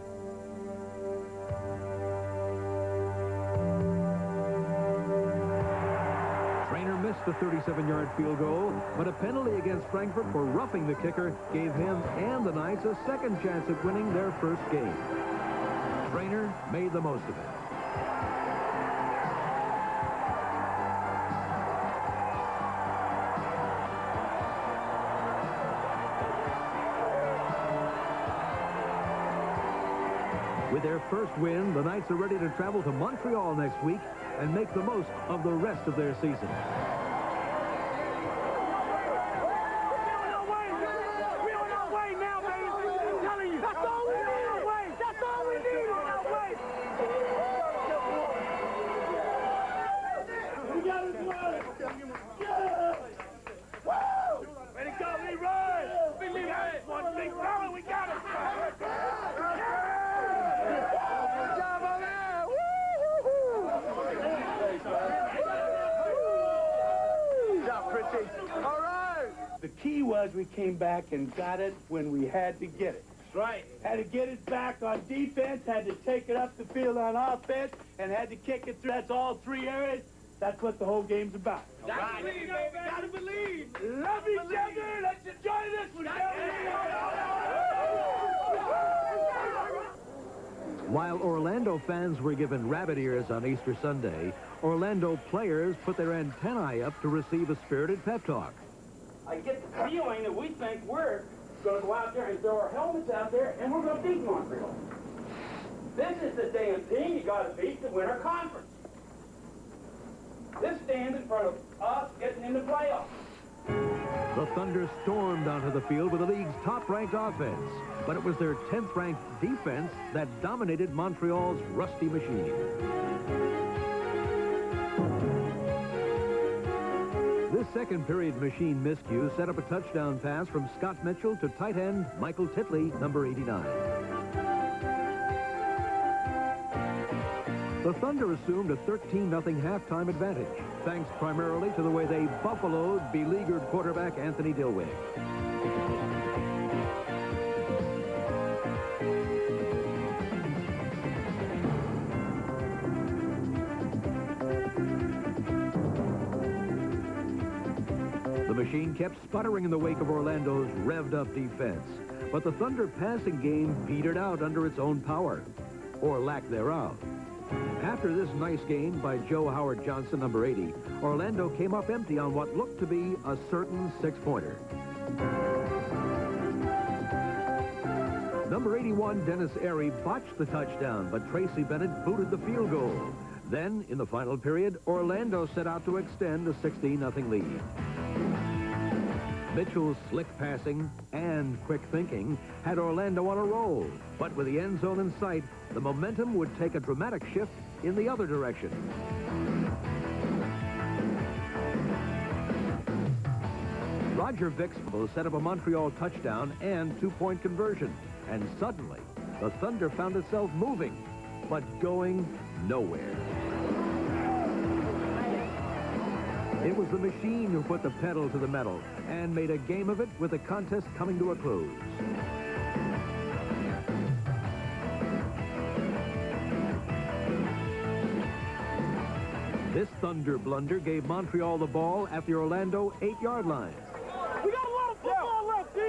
Trainor missed the 37-yard field goal, but a penalty against Frankfurt for roughing the kicker gave him and the Knights a second chance at winning their first game. Trainor made the most of it. With their first win, the Knights are ready to travel to Montreal next week and make the most of the rest of their season. All right. The key was we came back and got it when we had to get it. That's right. Had to get it back on defense, had to take it up the field on offense, and had to kick it through. That's all three areas. That's what the whole game's about. Gotta believe, baby. Gotta believe. Love each other. Let's enjoy this one. While Orlando fans were given rabbit ears on Easter Sunday, Orlando players put their antennae up to receive a spirited pep talk. I get the feeling that we think we're going to go out there and throw our helmets out there, and we're going to beat Montreal. This is the damn team you got to beat to win our conference. This stands in front of us getting in the playoffs. The Thunder stormed onto the field with the league's top-ranked offense, but it was their 10th-ranked defense that dominated Montreal's rusty machine. This second-period machine miscue set up a touchdown pass from Scott Mitchell to tight end Michael Titley, number 89. The Thunder assumed a 13-0 halftime advantage, thanks primarily to the way they buffaloed beleaguered quarterback Anthony Dilweg. machine kept sputtering in the wake of Orlando's revved-up defense. But the Thunder passing game petered out under its own power, or lack thereof. After this nice game by Joe Howard Johnson, number 80, Orlando came up empty on what looked to be a certain six-pointer. Number 81, Dennis Airy, botched the touchdown, but Tracy Bennett booted the field goal. Then, in the final period, Orlando set out to extend a 16-0 lead. Mitchell's slick passing and quick thinking had Orlando on a roll. But with the end zone in sight, the momentum would take a dramatic shift in the other direction. Roger Vicks set up a Montreal touchdown and two-point conversion. And suddenly, the Thunder found itself moving, but going nowhere. It was the machine who put the pedal to the metal and made a game of it with the contest coming to a close. This Thunder blunder gave Montreal the ball at the Orlando 8-yard line. We got a lot of football left, D.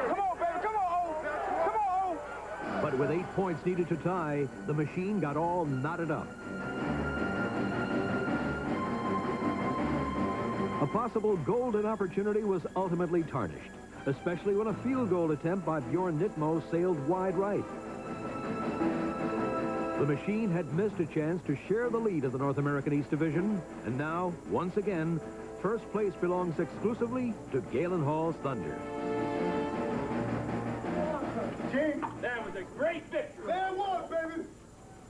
Come on, baby. Come on, O. Come on, O. But with 8 points needed to tie, the machine got all knotted up. A possible golden opportunity was ultimately tarnished, especially when a field goal attempt by Bjorn Nitmo sailed wide right. The machine had missed a chance to share the lead of the North American East Division, and now, once again, first place belongs exclusively to Galen Hall's Thunder. Gene, that was a great victory. There was, baby.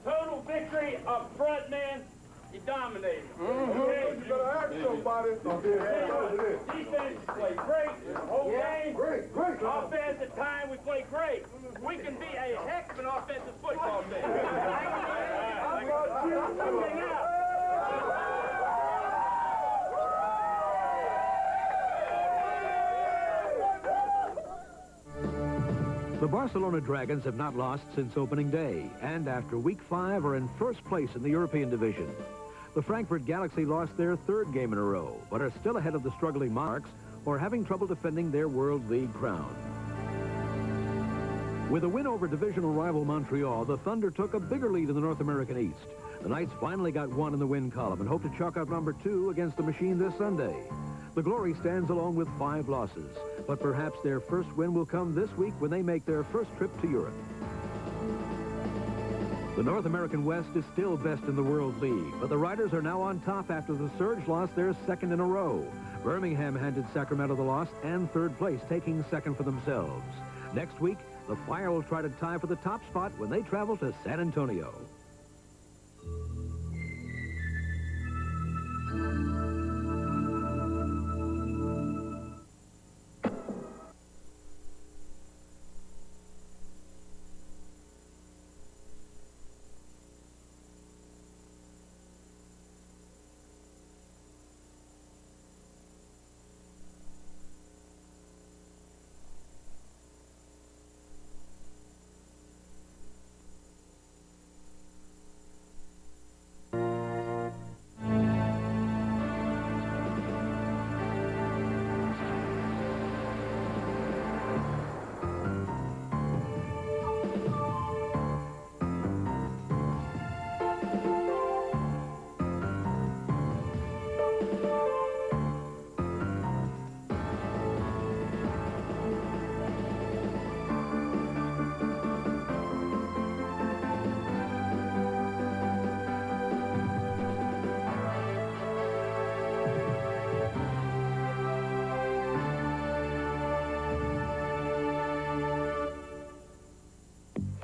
Total victory up front, man. You dominated. Okay? You better ask somebody. Defense played great. The whole game. Great. Offense at time, we played great. We can be a heck of an offensive football team. Something out. The Barcelona Dragons have not lost since opening day, and after week 5 are in first place in the European division. The Frankfurt Galaxy lost their 3rd game in a row, but are still ahead of the struggling Monarchs, who are having trouble defending their World League crown. With a win over divisional rival Montreal, the Thunder took a bigger lead in the North American East. The Knights finally got 1 in the win column and hope to chalk up number 2 against the Machine this Sunday. The Glory stands alone with 5 losses, but perhaps their first win will come this week when they make their first trip to Europe. The North American West is still best in the World League, but the Riders are now on top after the Surge lost their 2nd in a row. Birmingham handed Sacramento the loss and 3rd place, taking 2nd for themselves. Next week, the Fire will try to tie for the top spot when they travel to San Antonio.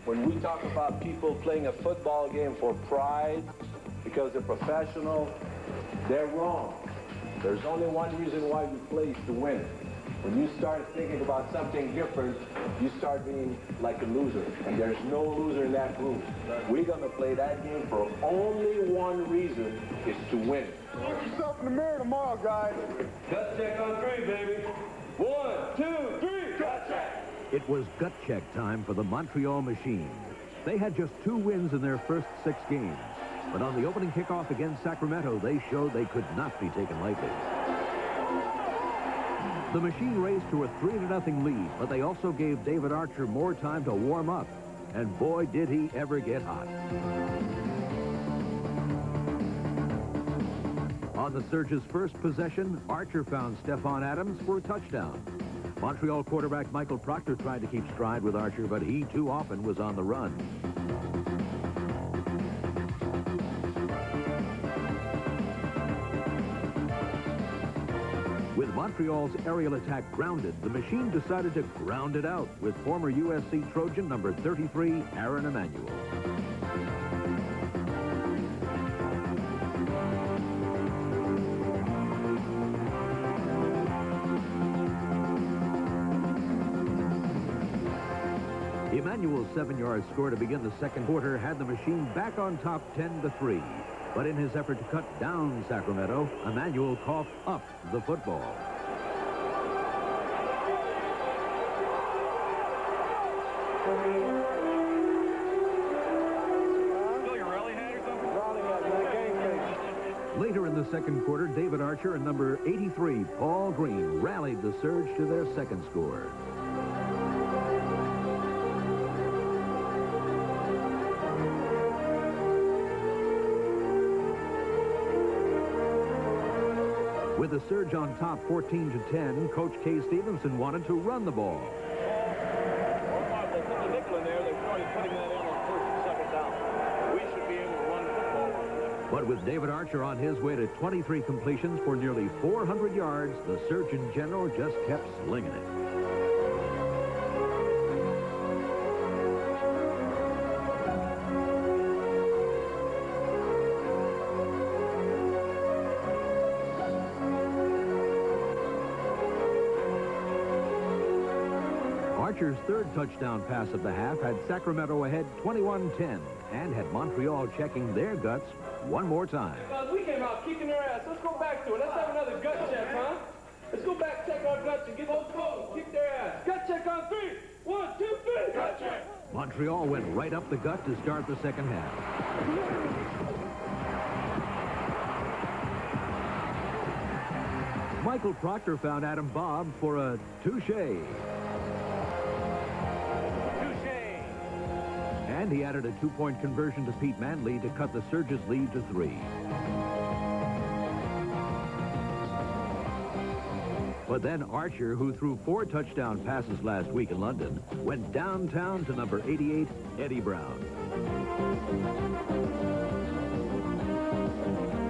When we talk about people playing a football game for pride, because they're professional, they're wrong. There's only one reason why we play is to win. When you start thinking about something different, you start being like a loser. And there's no loser in that group. We're going to play that game for only one reason, is to win. Look yourself in the mirror tomorrow, guys. Gut check on 3, baby. 1, 2, 3, gut check. It was gut check time for the Montreal Machine. They had just 2 wins in their first 6 games. But on the opening kickoff against Sacramento, they showed they could not be taken lightly. The machine raced to a 3-0 lead, but they also gave David Archer more time to warm up. And boy, did he ever get hot. On the Surge's first possession, Archer found Stephon Adams for a touchdown. Montreal quarterback Michael Proctor tried to keep stride with Archer, but he too often was on the run. With Montreal's aerial attack grounded, the machine decided to ground it out with former USC Trojan number 33, Aaron Emanuel. Emanuel's 7-yard score to begin the second quarter had the machine back on top 10-3. But in his effort to cut down Sacramento, Emanuel coughed up the football. Later in the second quarter, David Archer and number 83, Paul Green, rallied the Surge to their second score. With the Surge on top 14-10, Coach Kay Stevenson wanted to run the ball. They put the nickel in there. They started putting that in on first and second down. We should be able to run the football. But with David Archer on his way to 23 completions for nearly 400 yards, the Surgeon General just kept slinging it. Archer's third touchdown pass of the half had Sacramento ahead 21-10 and had Montreal checking their guts one more time. We came out kicking their ass. Let's go back to it. Let's have another gut check, huh? Let's go back, check our guts, and give those folks kick their ass. Gut check on 3. 1, 2, 3. Gut check. Montreal went right up the gut to start the second half. Michael Proctor found Adam Bobb for a touche. And he added a 2-point conversion to Pete Manley to cut the Surge's lead to 3. But then Archer, who threw 4 touchdown passes last week in London, went downtown to number 88, Eddie Brown.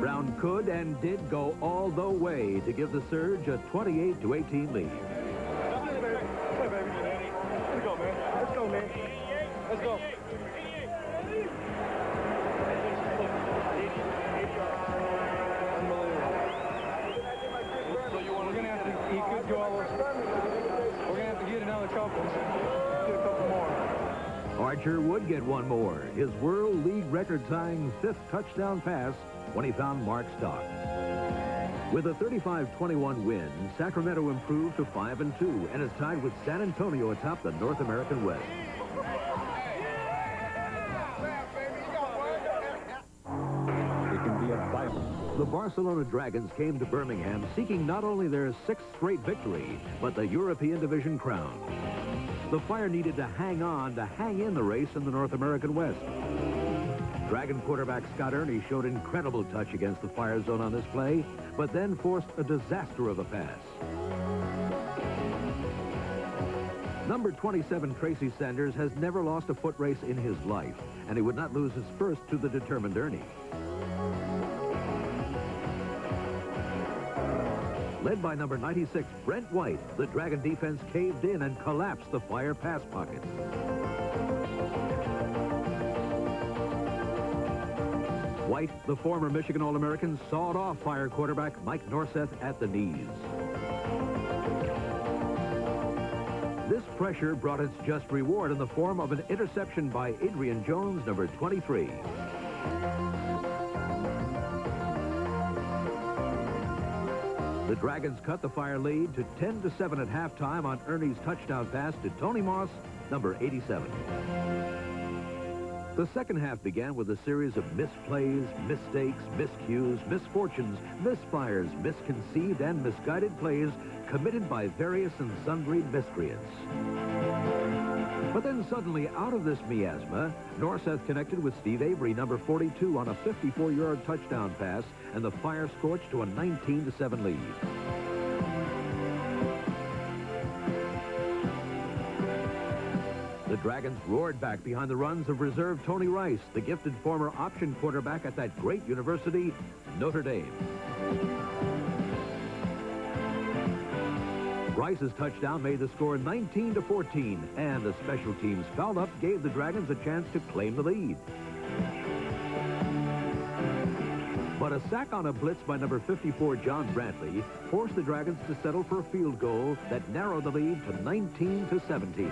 Brown could and did go all the way to give the Surge a 28-18 lead. Let's go, man. Let's go, man. Let's go. We're going to have to, he could go all those. We're going to have to get another couple. Get a couple more. Archer would get one more, his World League record-tying 5th touchdown pass when he found Mark Stock. With a 35-21 win, Sacramento improved to 5-2 and is tied with San Antonio atop the North American West. It can be a violent. The Barcelona Dragons came to Birmingham seeking not only their 6th straight victory, but the European Division crown. The Fire needed to hang on to hang in the race in the North American West. Dragon quarterback Scott Ernie showed incredible touch against the Fire zone on this play, but then forced a disaster of a pass. Number 27, Tracy Sanders, has never lost a foot race in his life, and he would not lose his first to the determined Ernie. Led by number 96, Brent White, the Dragon defense caved in and collapsed the Fire pass pocket. White, the former Michigan All-American, sawed off Fire quarterback Mike Norseth at the knees. This pressure brought its just reward in the form of an interception by Adrian Jones, number 23. The Dragons cut the Fire lead to 10-7 at halftime on Ernie's touchdown pass to Tony Moss, number 87. The second half began with a series of misplays, mistakes, miscues, misfortunes, misfires, misconceived, and misguided plays committed by various and sundry miscreants. But then suddenly, out of this miasma, Norseth connected with Steve Avery, number 42, on a 54-yard touchdown pass, and the Fire scorched to a 19-7 lead. The Dragons roared back behind the runs of reserve Tony Rice, the gifted former option quarterback at that great university, Notre Dame. Rice's touchdown made the score 19-14, and the special teams fouled up gave the Dragons a chance to claim the lead. But a sack on a blitz by number 54, John Brantley, forced the Dragons to settle for a field goal that narrowed the lead to 19-17.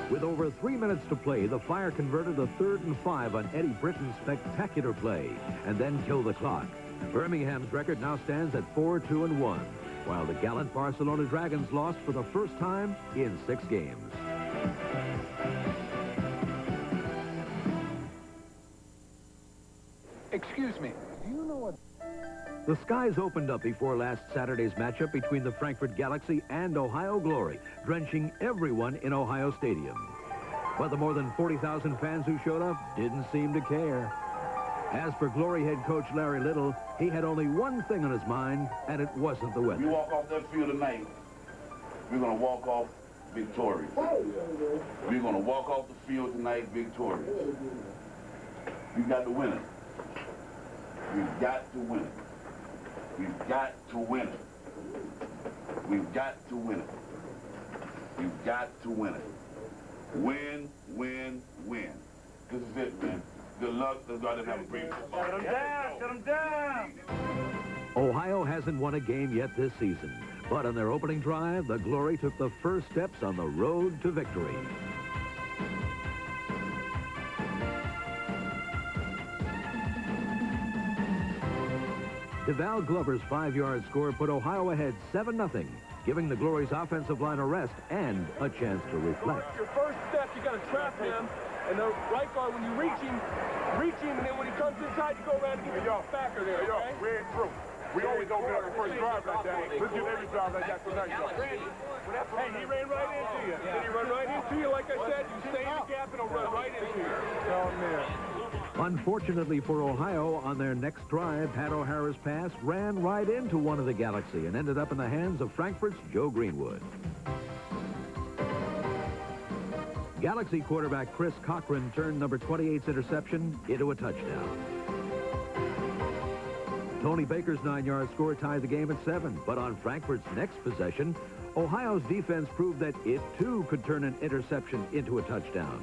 With over 3 minutes to play, the Fire converted a 3rd and 5 on Eddie Britton's spectacular play, and then killed the clock. Birmingham's record now stands at 4-2-1, while the gallant Barcelona Dragons lost for the first time in 6 games. Excuse me, do you know what... The skies opened up before last Saturday's matchup between the Frankfurt Galaxy and Ohio Glory, drenching everyone in Ohio Stadium. But the more than 40,000 fans who showed up didn't seem to care. As for Glory head coach Larry Little, he had only one thing on his mind, and it wasn't the weather. We walk off that field tonight, we're going to walk off victorious. We're going to walk off the field tonight victorious. We've got to win it. We've got to win it. We've got to win it. We've got to win it. We've got to win it. Win, win, win. This is it, man. Good luck. Let's go out and have a great day. Shut them down! Shut them down! Ohio hasn't won a game yet this season, but on their opening drive, the Glory took the first steps on the road to victory. DeVal Glover's 5-yard score put Ohio ahead 7-0, giving the Glory's offensive line a rest and a chance to reflect. Your first step, you got to trap him, and the right guard, when you reach him, and then when he comes inside, you go around and give him a backer there, okay? We ain't through. We always don't get up the first drive like that. Let's get every drive like that tonight, though. Hey, he ran right into you. Did he run right into you? Like I said, you stay in the gap and he'll run right into you. Down there. Unfortunately for Ohio, on their next drive, Pat O'Hara's pass ran right into one of the Galaxy and ended up in the hands of Frankfurt's Joe Greenwood. Galaxy quarterback Chris Cochran turned number 28's interception into a touchdown. Tony Baker's 9-yard score tied the game at 7, but on Frankfurt's next possession, Ohio's defense proved that it too could turn an interception into a touchdown.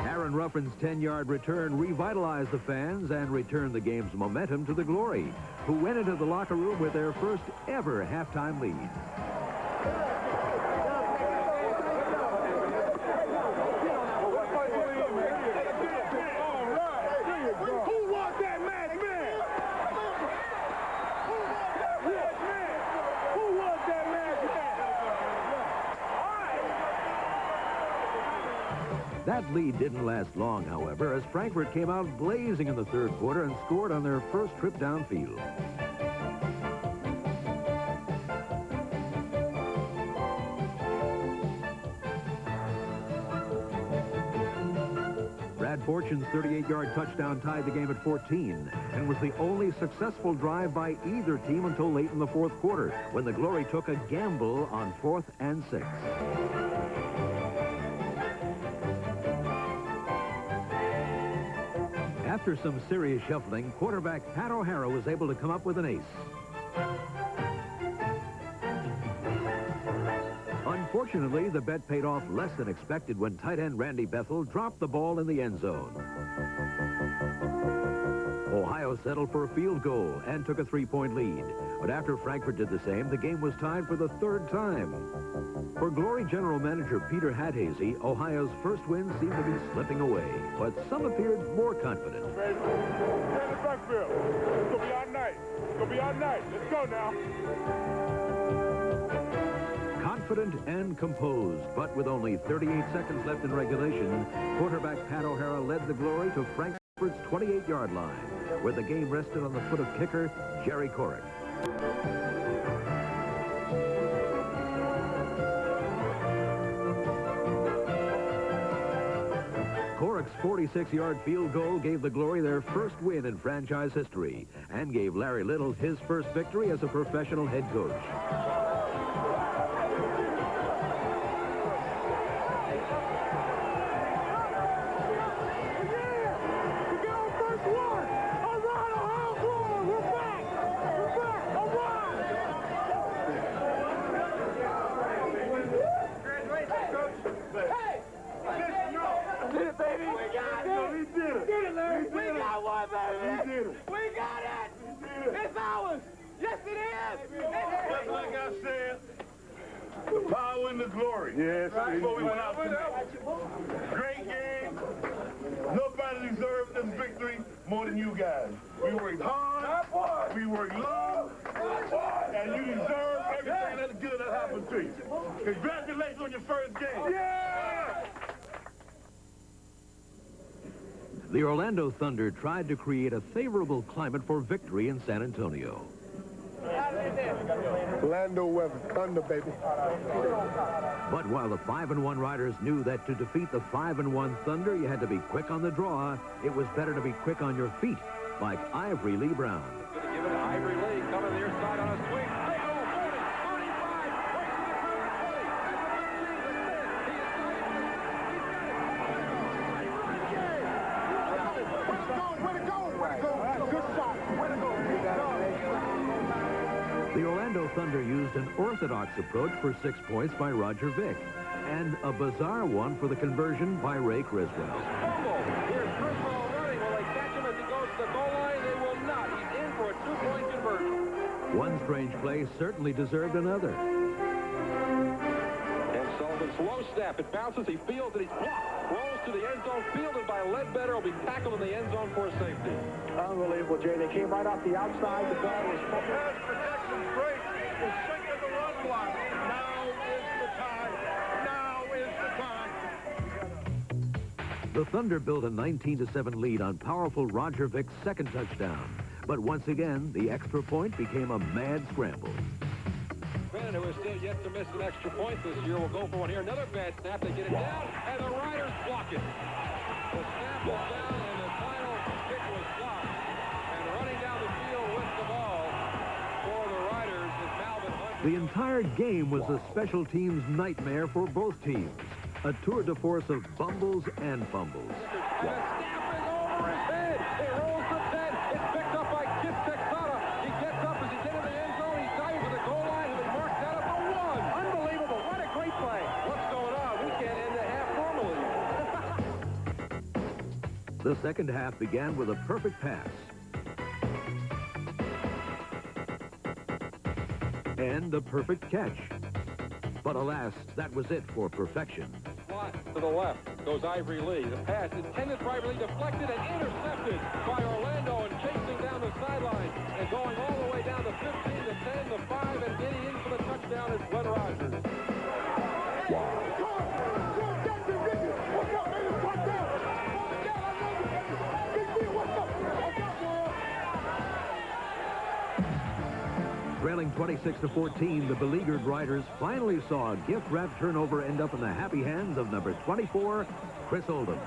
Aaron Ruffin's 10-yard return revitalized the fans and returned the game's momentum to the Glory, who went into the locker room with their first ever halftime lead. That lead didn't last long, however, as Frankfurt came out blazing in the third quarter and scored on their first trip downfield. Brad Fortune's 38-yard touchdown tied the game at 14 and was the only successful drive by either team until late in the fourth quarter, when the Glory took a gamble on 4th and 6. After some serious shuffling, quarterback Pat O'Hara was able to come up with an ace. Unfortunately, the bet paid off less than expected when tight end Randy Bethel dropped the ball in the end zone. Ohio settled for a field goal and took a 3-point lead. But after Frankfurt did the same, the game was tied for the third time. For Glory General Manager Peter Hadhazy, Ohio's first win seemed to be slipping away, but some appeared more confident. It's going to be our night. It's going to be our night. Let's go now. confident and composed, but with only 38 seconds left in regulation, quarterback Pat O'Hara led the Glory to Frankfurt's 28-yard line, where the game rested on the foot of kicker Jerry Corrick. Corrick's 46-yard field goal gave the Glory their first win in franchise history and gave Larry Little his first victory as a professional head coach. Yes, that's what we went out tonight. Great game. Nobody deserved this victory more than you guys. We worked hard, we worked long, and you deserve everything that's good that happened to you. Congratulations on your first game. Yeah! The Orlando Thunder tried to create a favorable climate for victory in San Antonio. Orlando weather, thunder, baby. But while the 5-1 Riders knew that to defeat the 5-1 Thunder, you had to be quick on the draw, it was better to be quick on your feet, like Ivory Lee Brown. Going to give it to Ivory Lee, coming near side on a swing. Big hole, 40, 40, 20, 30, 40, 50. Way to go! The Orlando Thunder used an orthodox approach for 6 points by Roger Vick, and a bizarre one for the conversion by Ray Criswell. Here's Criswell running. Will they catch him as he goes to the goal line? They will not. He's in for a 2-point conversion. One strange play certainly deserved another. And Sullivan slow snap. It bounces. He fields it. He's blocked. Rolls to the end zone. Fielded by Ledbetter. Will be tackled in the end zone for a safety. Unbelievable, Jay. They came right off the outside. The ball was Pass protection's great. The second the run block. Now is the time. The Thunder built a 19-7 lead on powerful Roger Vick's second touchdown. But once again, the extra point became a mad scramble. Brennan, who is still yet to miss an extra point this year, will go for one here. Another bad snap. They get it down, and the Riders block it. The snap was down, and the final kick was blocked. And running down the field with the ball for the Riders is Malvin Hunt. The entire game was a special teams nightmare for both teams. A tour de force of bumbles and fumbles. And the snap is over his head. It rolls to 10. It's picked up by Kip Texada. He gets up as he's into the end zone. He's diving to the goal line, and he marks that up for 1. Unbelievable. What a great play. What's going on? We can't end the half normally. The second half began with a perfect pass. And a perfect catch. But alas, that was it for perfection. Slot to the left goes Ivory Lee. The pass intended for Ivory Lee, deflected and intercepted by Orlando, and chasing down the sideline and going all the way down to 15, to 10, to 5, and getting in for the touchdown is Glenn Rogers. Trailing 26-14, the beleaguered Riders finally saw a gift-wrapped turnover end up in the happy hands of number 24, Chris Oldham.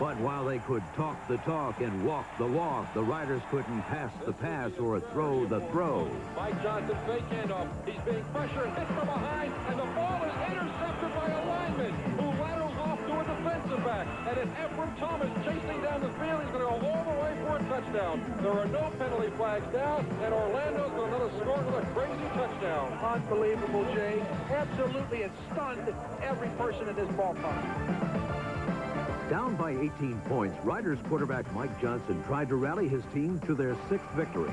But while they could talk the talk and walk the walk, the Riders couldn't pass the pass or throw the throw. Mike Johnson fake handoff. He's being pressured, hit from behind, and the ball is intercepted by a lineman who laterals off to a defensive back. And it's Ephraim Thomas chasing down the field. He's going to go all the way for a touchdown. There are no penalty flags now, and Orlando's going to score with a crazy touchdown. unbelievable, Jay. Absolutely, it stunned every person in this ballpark. Down by 18 points, Riders quarterback Mike Johnson tried to rally his team to their 6th victory.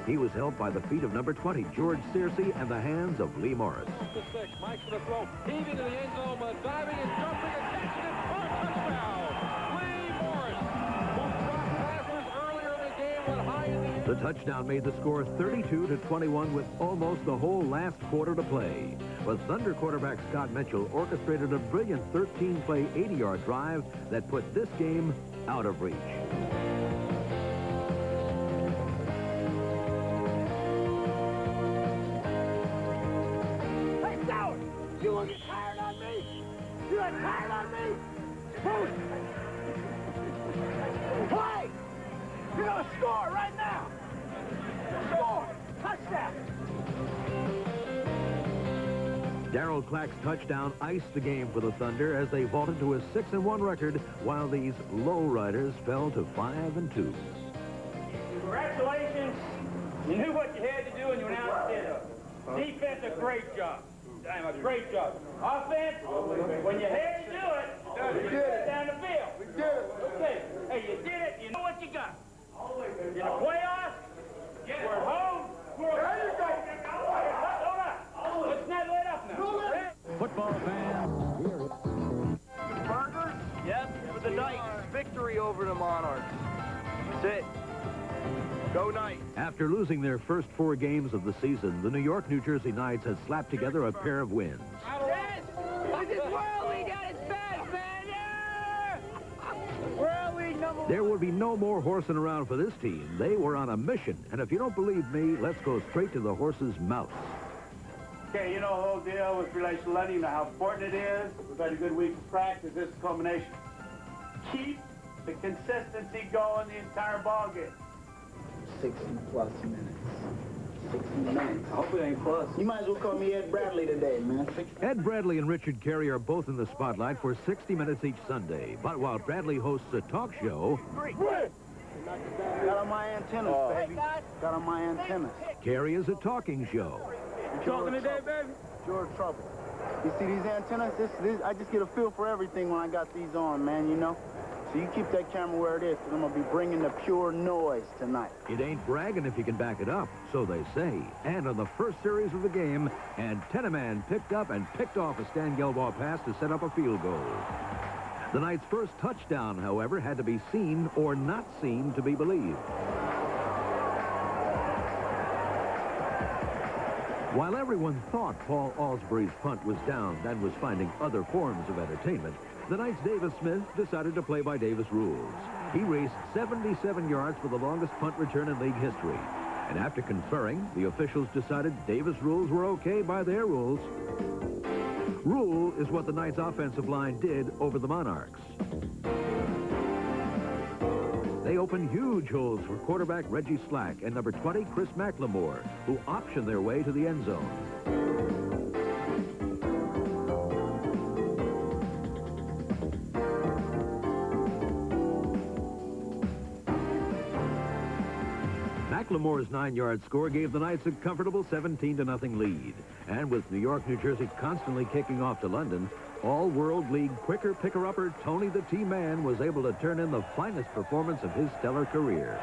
He was helped by the feet of number 20, George Searcy, and the hands of Lee Morris. The 6, Mike's going to throw, heaving to the end zone, diving and jumping and catching it for a touchdown. Lee Morris, who dropped passes earlier in the game, went high in the air. The touchdown made the score 32-21 with almost the whole last quarter to play. But Thunder quarterback Scott Mitchell orchestrated a brilliant 13-play, 80-yard drive that put this game out of reach. Hey, Sauer! You want to get tired on me? You got tired on me? Move! Play! You're going to score right now! Score! Touchdown! Darryl Clack's touchdown iced the game for the Thunder as they vaulted to a 6-1 record, while these lowriders fell to 5-2. Congratulations. You knew what you had to do and you went out and did it. Defense, a great job. Damn, a great job. Offense, when you had to do it, you did it down the field. We did it. Okay. Hey, you did it. You know what you got. In the playoffs, we're at home. There you go. Hold on. Let's not let up now. Football fans. Burgers? Yep, for the Knights. Victory over the Monarchs. That's it. Go Knights. After losing their first 4 games of the season, the New York, New Jersey Knights had slapped together a pair of wins. This is World League at its best, man! World League #1. There would be no more horsing around for this team. They were on a mission. And if you don't believe me, let's go straight to the horse's mouth. Okay, you know the whole deal with relation to letting, you know how important it is. We've had a good week of practice. This is a culmination. Keep the consistency going the entire ball game. 60-plus minutes. 60 minutes. I hope it ain't plus. You might as well call me Ed Bradley today, man. Ed Bradley and Richard Carey are both in the spotlight for 60 minutes each Sunday. But while Bradley hosts a talk show, Got on my antennas, baby. Got on my antennas. Carey is a talking show. You talking today, baby? George Trouble. You see these antennas? This, I just get a feel for everything when I got these on, man, you know? So you keep that camera where it is, because I'm going to be bringing the pure noise tonight. It ain't bragging if you can back it up, so they say. And on the first series of the game, antenna-man picked up and picked off a Stan Gelbaugh pass to set up a field goal. The Knights' first touchdown, however, had to be seen or not seen to be believed. While everyone thought Paul Alsbury's punt was down and was finding other forms of entertainment, the Knights' Davis Smith decided to play by Davis rules. He raced 77 yards for the longest punt return in league history. And after conferring, the officials decided Davis rules were okay by their rules. Rule is what the Knights' offensive line did over the Monarchs. They opened huge holes for quarterback Reggie Slack and number 20, Chris McLemore, who optioned their way to the end zone. McLemore's 9-yard score gave the Knights a comfortable 17-0 lead. And with New York, New Jersey constantly kicking off to London, all-World League quicker picker-upper Tony the T-Man was able to turn in the finest performance of his stellar career.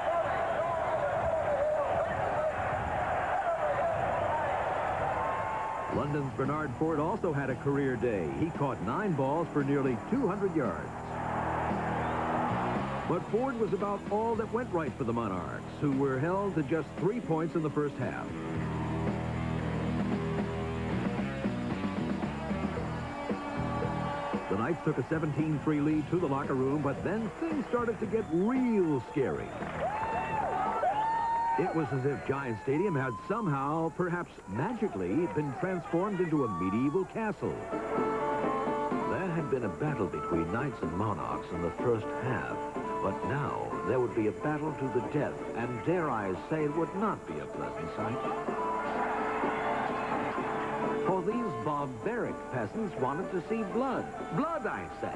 London's Bernard Ford also had a career day. He caught 9 balls for nearly 200 yards. But Ford was about all that went right for the Monarchs, who were held to just 3 points in the first half. The Knights took a 17-3 lead to the locker room, but then things started to get real scary. It was as if Giant Stadium had somehow, perhaps magically, been transformed into a medieval castle. There had been a battle between Knights and Monarchs in the first half. But now, there would be a battle to the death, and dare I say it would not be a pleasant sight. For these barbaric peasants wanted to see blood. Blood, I say.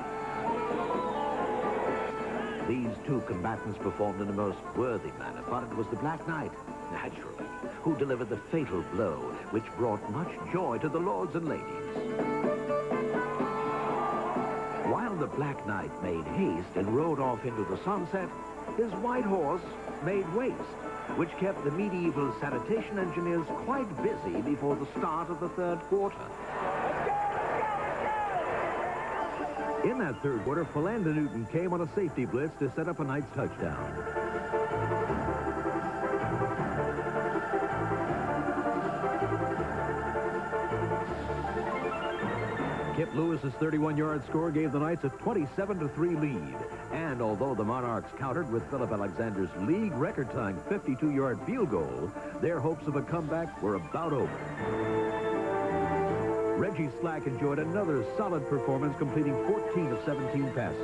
These two combatants performed in a most worthy manner, but it was the Black Knight, naturally, who delivered the fatal blow, which brought much joy to the lords and ladies. While the Black Knight made haste and rode off into the sunset, his white horse made waste, which kept the medieval sanitation engineers quite busy before the start of the third quarter. In that third quarter, Philander Newton came on a safety blitz to set up a Knights touchdown. Kip Lewis's 31-yard score gave the Knights a 27-3 lead. And although the Monarchs countered with Philip Alexander's league record-tying 52-yard field goal, their hopes of a comeback were about over. Reggie Slack enjoyed another solid performance, completing 14 of 17 passes.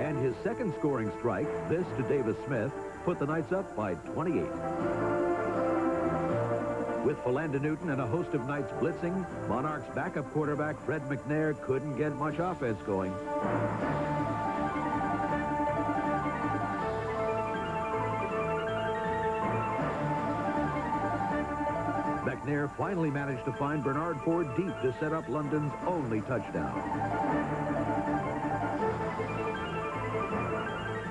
And his second scoring strike, this to Davis Smith, put the Knights up by 28. With Philander Newton and a host of Knights blitzing, Monarchs' backup quarterback Fred McNair couldn't get much offense going. McNair finally managed to find Bernard Ford deep to set up London's only touchdown.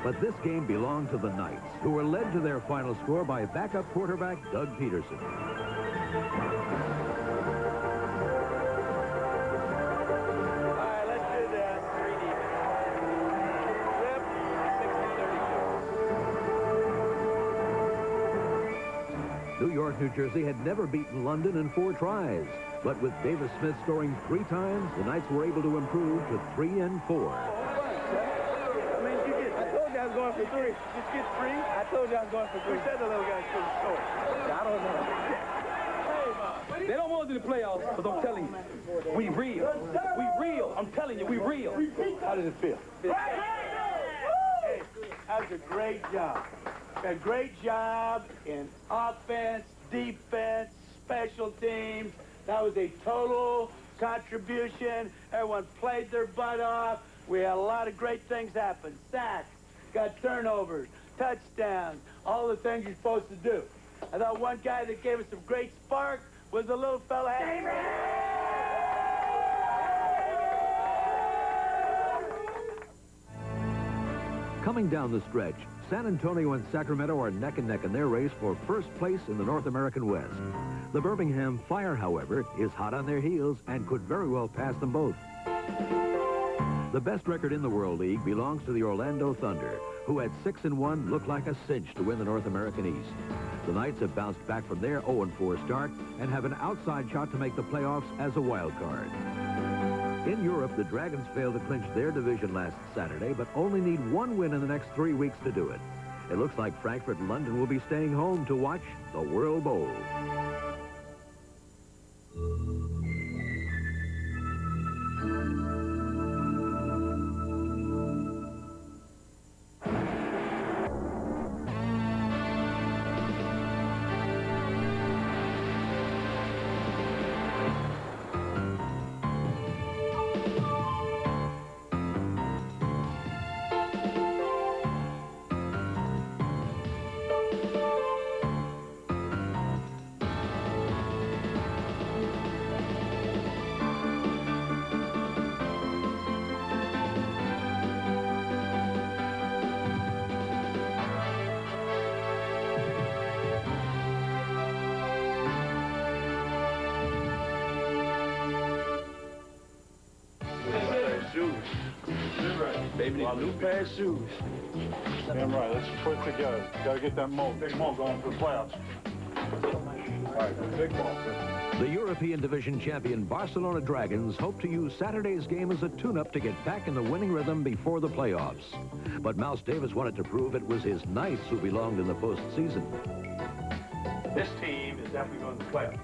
But this game belonged to the Knights, who were led to their final score by backup quarterback Doug Peterson. New York, New Jersey had never beaten London in 4 tries. But with Davis Smith scoring 3 times, the Knights were able to improve to 3-4. I told you I was going for 3. Just get 3. I told you I was going for 3. Who said the little guys couldn't score? I don't know. They don't want to do the playoffs, but I'm telling you, we real. We real. I'm telling you, we real. How does it feel? Hey, that was a great job. A great job in offense, defense, special teams. That was a total contribution. Everyone played their butt off. We had a lot of great things happen. Sacks, got turnovers, touchdowns, all the things you're supposed to do. I thought one guy that gave us some great spark was the little fella. Coming down the stretch, San Antonio and Sacramento are neck and neck in their race for first place in the North American West. The Birmingham Fire, however, is hot on their heels and could very well pass them both. The best record in the World League belongs to the Orlando Thunder, who at 6-1 look like a cinch to win the North American East. The Knights have bounced back from their 0-4 start and have an outside shot to make the playoffs as a wild card. In Europe, the Dragons failed to clinch their division last Saturday, but only need 1 win in the next 3 weeks to do it. It looks like Frankfurt and London will be staying home to watch the World Bowl. Baby, need a new pair of shoes. Damn right, let's put it together. Gotta get that big mo going for the playoffs. All right, big mo. The European Division champion Barcelona Dragons hope to use Saturday's game as a tune-up to get back in the winning rhythm before the playoffs. But Mouse Davis wanted to prove it was his Knights who belonged in the postseason. This team is definitely going to the playoffs.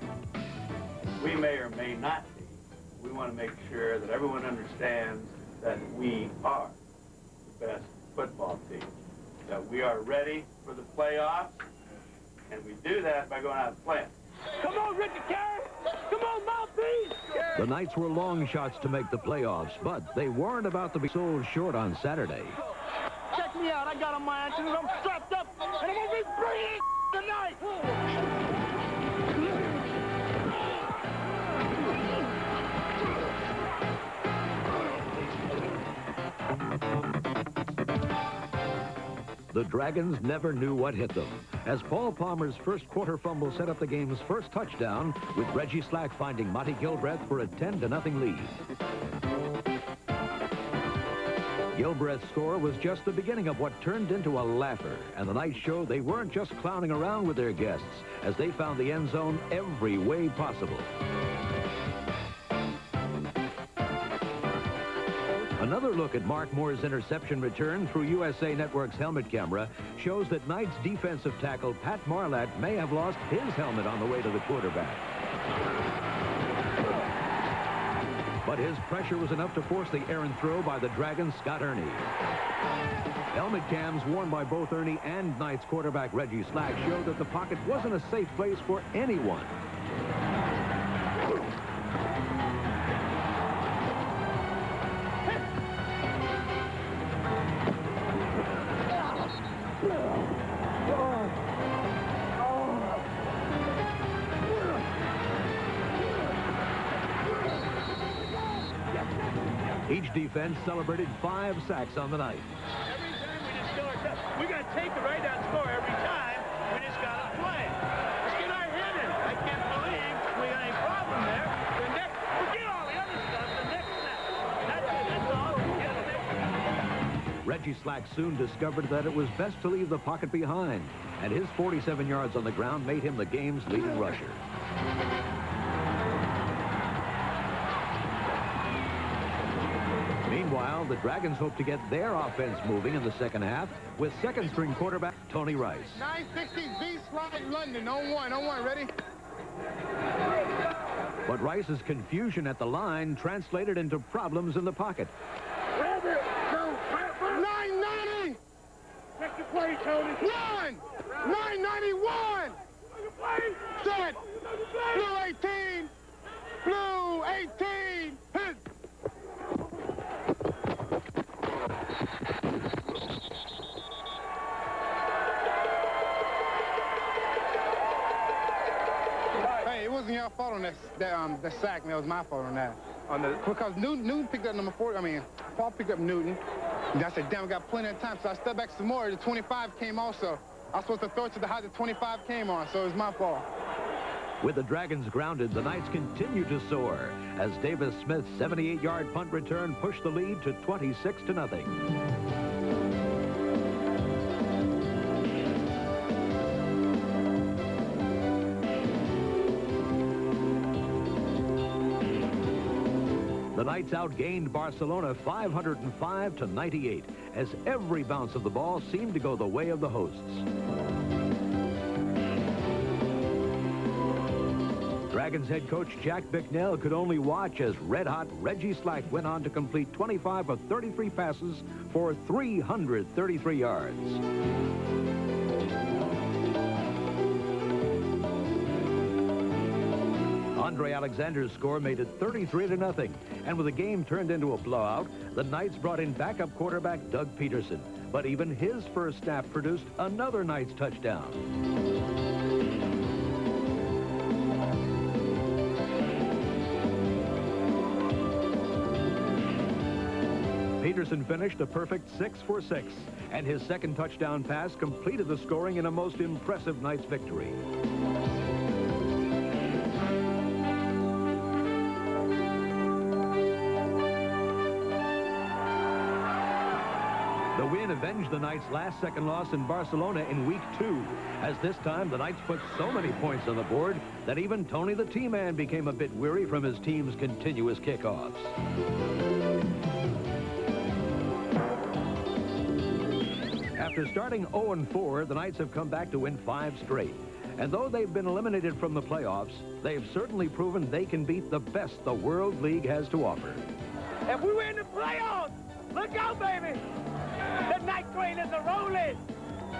We may or may not be. We want to make sure that everyone understands that we are the best football team, that we are ready for the playoffs, and we do that by going out and playing. Come on, Richard Carey! Come on, Mouthpiece! The Knights were long shots to make the playoffs, but they weren't about to be sold short on Saturday. Check me out. I got on my antennas. I'm strapped up, and I'm going to be bringing tonight! The Dragons never knew what hit them, as Paul Palmer's first quarter fumble set up the game's first touchdown, with Reggie Slack finding Monty Gilbreth for a 10-0 lead. Gilbreath's score was just the beginning of what turned into a laugher, and the Knights showed they weren't just clowning around with their guests as they found the end zone every way possible. Another look at Mark Moore's interception return through USA Network's helmet camera shows that Knights defensive tackle Pat Marlatt may have lost his helmet on the way to the quarterback. But his pressure was enough to force the errant throw by the Dragons' Scott Ernie. Helmet cams worn by both Ernie and Knights quarterback Reggie Slack showed that the pocket wasn't a safe place for anyone. Each defense celebrated 5 sacks on the night. Every time we just score, we got to take the right down score every time. We just got to play. Let's get our head in. I can't believe we got any problem there. The next, forget all the other stuff. The next snap. That's it. That's all. Forget the next snap. Reggie Slack soon discovered that it was best to leave the pocket behind, and his 47 yards on the ground made him the game's leading rusher. Meanwhile, the Dragons hope to get their offense moving in the second half with second-string quarterback Tony Rice. 960 B slide London, 0-1, ready? But Rice's confusion at the line translated into problems in the pocket. 990! Check the play, Tony. 991! Set! Blue 18! Blue 18! Hit! Hey, it wasn't your fault on that sack, man. It was my fault on that. Because Newton picked up number 4. Paul picked up Newton. And I said, damn, we got plenty of time. So I stepped back some more. The 25 came also. I was supposed to throw it to the high. The 25 came on, so it was my fault. With the Dragons grounded, the Knights continued to soar as Davis Smith's 78-yard punt return pushed the lead to 26-0. The Knights outgained Barcelona 505-98 as every bounce of the ball seemed to go the way of the hosts. Dragons head coach Jack Bicknell could only watch as red-hot Reggie Slack went on to complete 25 of 33 passes for 333 yards. Andre Alexander's score made it 33-0, and with the game turned into a blowout, the Knights brought in backup quarterback Doug Peterson. But even his first snap produced another Knights touchdown. Peterson finished a perfect 6 for 6, and his second touchdown pass completed the scoring in a most impressive Knights victory. The win avenged the Knights' last-second loss in Barcelona in Week 2, as this time the Knights put so many points on the board that even Tony the T-Man became a bit weary from his team's continuous kickoffs. After starting 0-4, the Knights have come back to win 5 straight. And though they've been eliminated from the playoffs, they've certainly proven they can beat the best the World League has to offer. If we win the playoffs, look out, baby! The night train is a-rolling!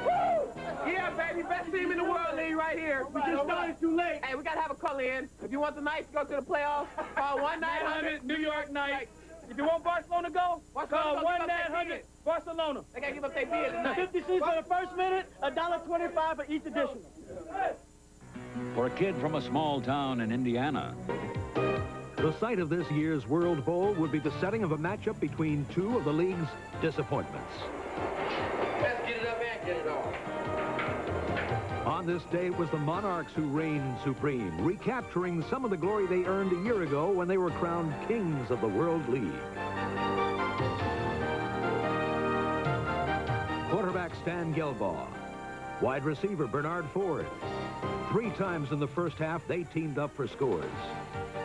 Woo! Yeah, baby, best team in the World League right here. We just started too late. Hey, we got to have a call in. If you want the Knights to go to the playoffs, call 1-900 New York Knights. If you want Barcelona to go, call 1-900 Barcelona. They got to give up their bid tonight. 50 cents for the first minute, $1.25 for each edition. For a kid from a small town in Indiana, the site of this year's World Bowl would be the setting of a matchup between two of the league's disappointments. Let's get it up and get it off. On this day, it was the Monarchs who reigned supreme, recapturing some of the glory they earned a year ago when they were crowned kings of the World League. Stan Gelbaugh. Wide receiver Bernard Ford. 3 times in the first half, they teamed up for scores.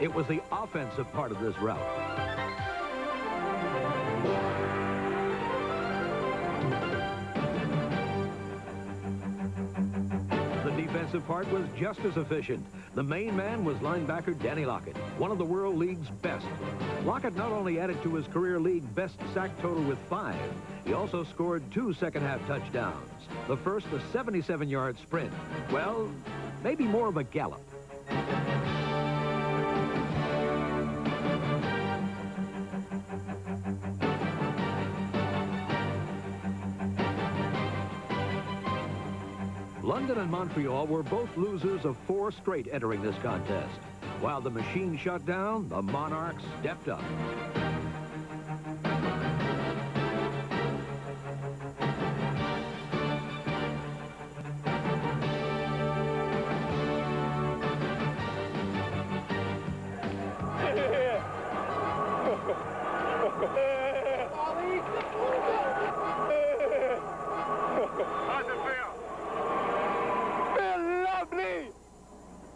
It was the offensive part of this rout. The defensive part was just as efficient. The main man was linebacker Danny Lockett, one of the World League's best. Lockett not only added to his career league best sack total with 5, he also scored 2 second-half touchdowns. The first, a 77-yard sprint. Well, maybe more of a gallop. London and Montreal were both losers of 4 straight entering this contest. While the machine shut down, the Monarchs stepped up.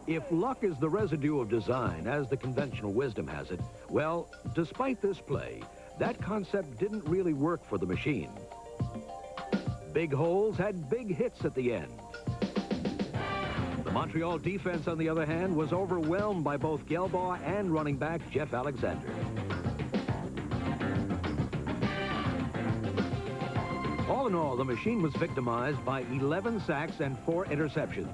If luck is the residue of design, as the conventional wisdom has it, well, despite this play, that concept didn't really work for the machine. Big holes had big hits at the end. The Montreal defense, on the other hand, was overwhelmed by both Gelbaugh and running back Jeff Alexander. All in all, the machine was victimized by 11 sacks and 4 interceptions.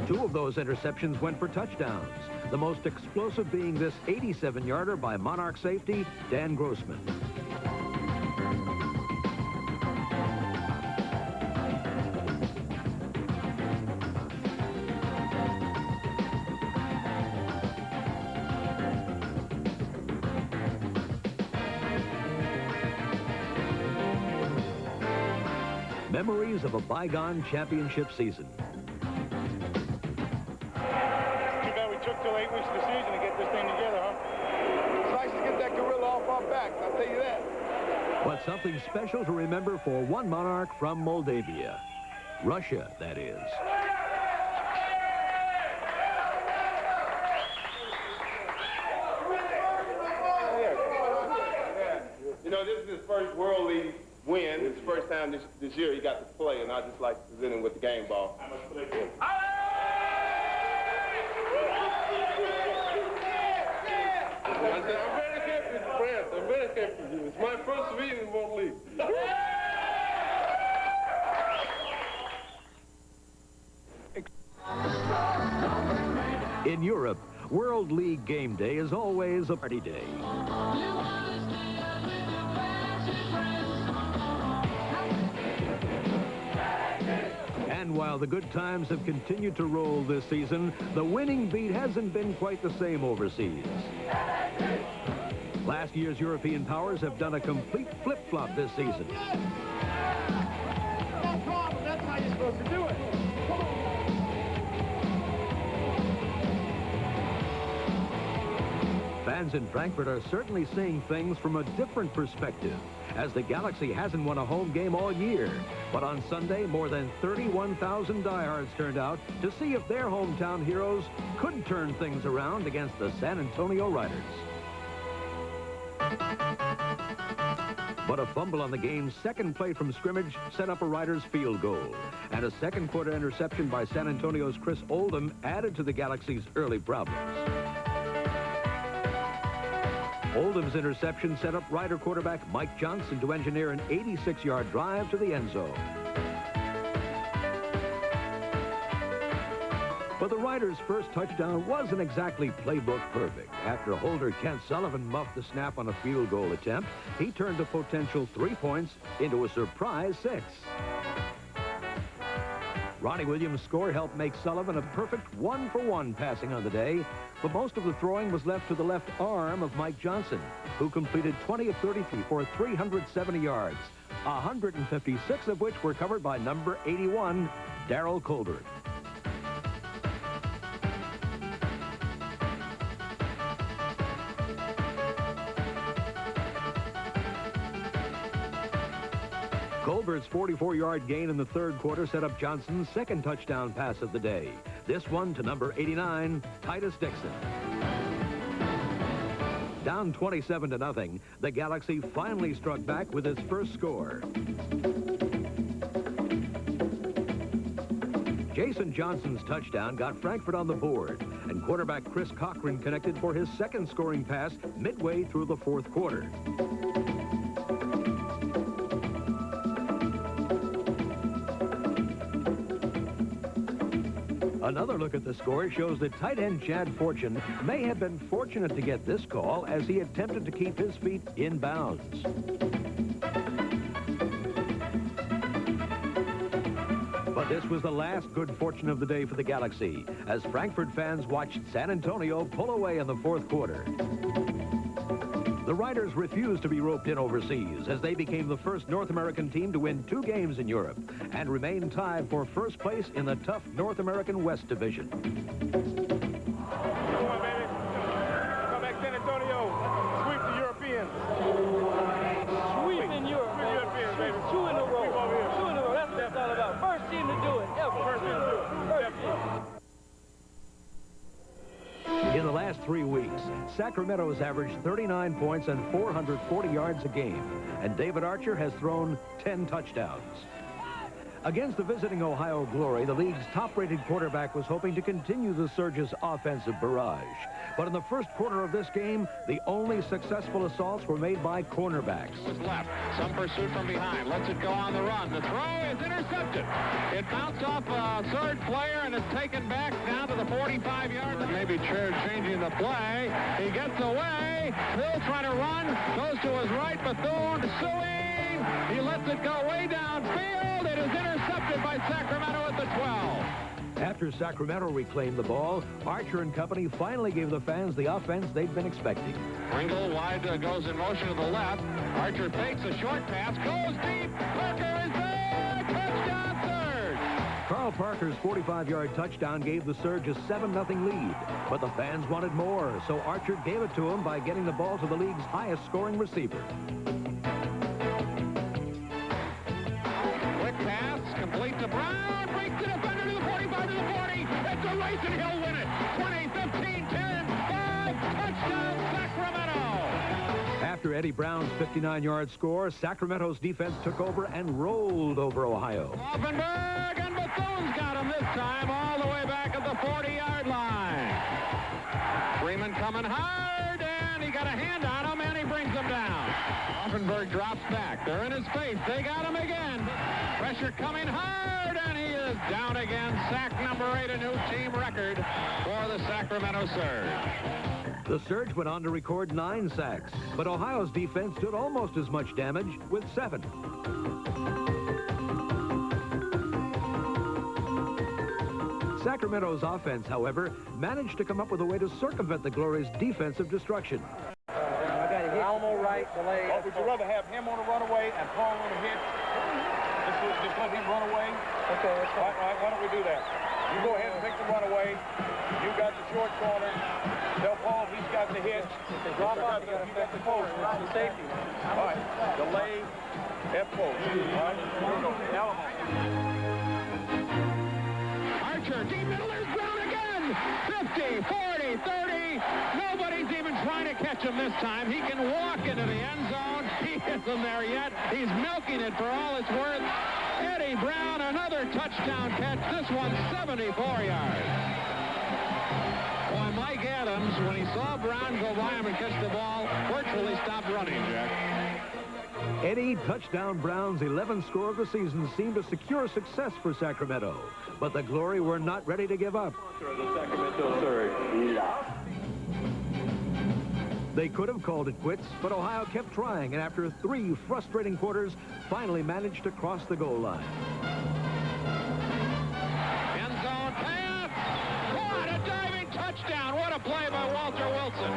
Two of those interceptions went for touchdowns, the most explosive being this 87-yarder by Monarch safety Dan Grossman. Memories of a bygone championship season. Took till 8 weeks of the season to get this thing together, huh? It's nice to get that gorilla off our backs, I'll tell you that. But something special to remember for one monarch from Moldavia. Russia, that is. You know, this is his first World League win. It's the first time this year he got to play, and I just like to present him with the game ball. How much play good? I'm very happy, friends. I'm very happy. It's my first win in World League. In Europe, World League game day is always a party day. And while the good times have continued to roll this season, the winning beat hasn't been quite the same overseas. Last year's European powers have done a complete flip-flop this season. No problem, that's how you're supposed to do it. Fans in Frankfurt are certainly seeing things from a different perspective, as the Galaxy hasn't won a home game all year. But on Sunday, more than 31,000 diehards turned out to see if their hometown heroes could turn things around against the San Antonio Riders. But a fumble on the game's second play from scrimmage set up a Riders field goal. And a second-quarter interception by San Antonio's Chris Oldham added to the Galaxy's early problems. Oldham's interception set up Rider quarterback Mike Johnson to engineer an 86-yard drive to the end zone. But the Riders' first touchdown wasn't exactly playbook perfect. After holder Kent Sullivan muffed the snap on a field goal attempt, he turned a potential 3 points into a surprise 6. Ronnie Williams' score helped make Sullivan a perfect 1-for-1 passing on the day, but most of the throwing was left to the left arm of Mike Johnson, who completed 20 of 33 for 370 yards, 156 of which were covered by number 81, Darrell Colbert. Colbert's 44-yard gain in the third quarter set up Johnson's second touchdown pass of the day. This one to number 89, Titus Dixon. Down 27-0, the Galaxy finally struck back with its first score. Jason Johnson's touchdown got Frankfurt on the board, and quarterback Chris Cochran connected for his second scoring pass midway through the fourth quarter. Another look at the score shows that tight end Chad Fortune may have been fortunate to get this call as he attempted to keep his feet in bounds. But this was the last good fortune of the day for the Galaxy, as Frankfurt fans watched San Antonio pull away in the fourth quarter. The Riders refused to be roped in overseas, as they became the first North American team to win 2 games in Europe and remain tied for first place in the tough North American West Division. Come on, baby. Come back, San Antonio. Sweep the Europeans. Sweep in Europe. Sweep the Europeans, baby. 2 in a row. Sweep over here. 2 in a row. That's what it's all about. First team to do it ever. First team to do it. First team. In the last 3 weeks, Sacramento has averaged 39 points and 440 yards a game, and David Archer has thrown 10 touchdowns. Against the visiting Ohio Glory, the league's top-rated quarterback was hoping to continue the Surge's offensive barrage. But in the first quarter of this game, the only successful assaults were made by cornerbacks. Was left. Some pursuit from behind. Lets it go on the run. The throw is intercepted. It bounced off a third player and is taken back down to the 45-yard line. Maybe changing the play. He gets away. Hill trying to run. Goes to his right. Bethune pursuing. He lets it go way downfield. It is intercepted by Sacramento at the 12. After Sacramento reclaimed the ball, Archer and company finally gave the fans the offense they'd been expecting. Ringo wide goes in motion to the left. Archer fakes a short pass, goes deep. Parker is there. Touchdown, Surge. Carl Parker's 45-yard touchdown gave the Surge a 7-0 lead. But the fans wanted more, so Archer gave it to him by getting the ball to the league's highest-scoring receiver. Quick pass, complete to Brown. Breaks the defender to the 45 to the 40. It's a race and he'll win it. 20, 15, 10, 5. Touchdown, Sacramento. After Eddie Brown's 59-yard score, Sacramento's defense took over and rolled over Ohio. Offenberg and Bethune's got him this time all the way back at the 40-yard line. Freeman coming hard, and he got a hand on him, and he brings him down. Offenberg drops back. They're in his face. They got him again. Pressure coming hard, and he is down again. Sack number 8, a new team record for the Sacramento Surge. The Surge went on to record 9 sacks, but Ohio's defense did almost as much damage with 7. Sacramento's offense, however, managed to come up with a way to circumvent the Glory's defensive destruction. Alamo right, delay. Or would you rather have him on a runaway and Paul on a hit? Just let him run away? Okay, that's fine. Why don't we do that? You go ahead and pick the runaway. You got the short corner. Tell Paul he's got the hit. Drop off. You got the post. The safety. All right. Delay at post. All right. Here we go. Alamo. Archer, deep middle, there's Brown again. 50, 40, 30. Nobody's even trying to catch him this time. He can walk into the end zone. He isn't there yet. He's milking it for all it's worth. Eddie Brown, another touchdown catch. This one, 74 yards. Boy, Mike Adams, when he saw Brown go by him and catch the ball, virtually stopped running, Jack. Eddie Touchdown Brown's 11th score of the season seemed to secure success for Sacramento, but the Glory were not ready to give up. The Sacramento Surge. They could have called it quits, but Ohio kept trying, and after 3 frustrating quarters, finally managed to cross the goal line. End zone pass. What a diving touchdown. What a play by Walter Wilson.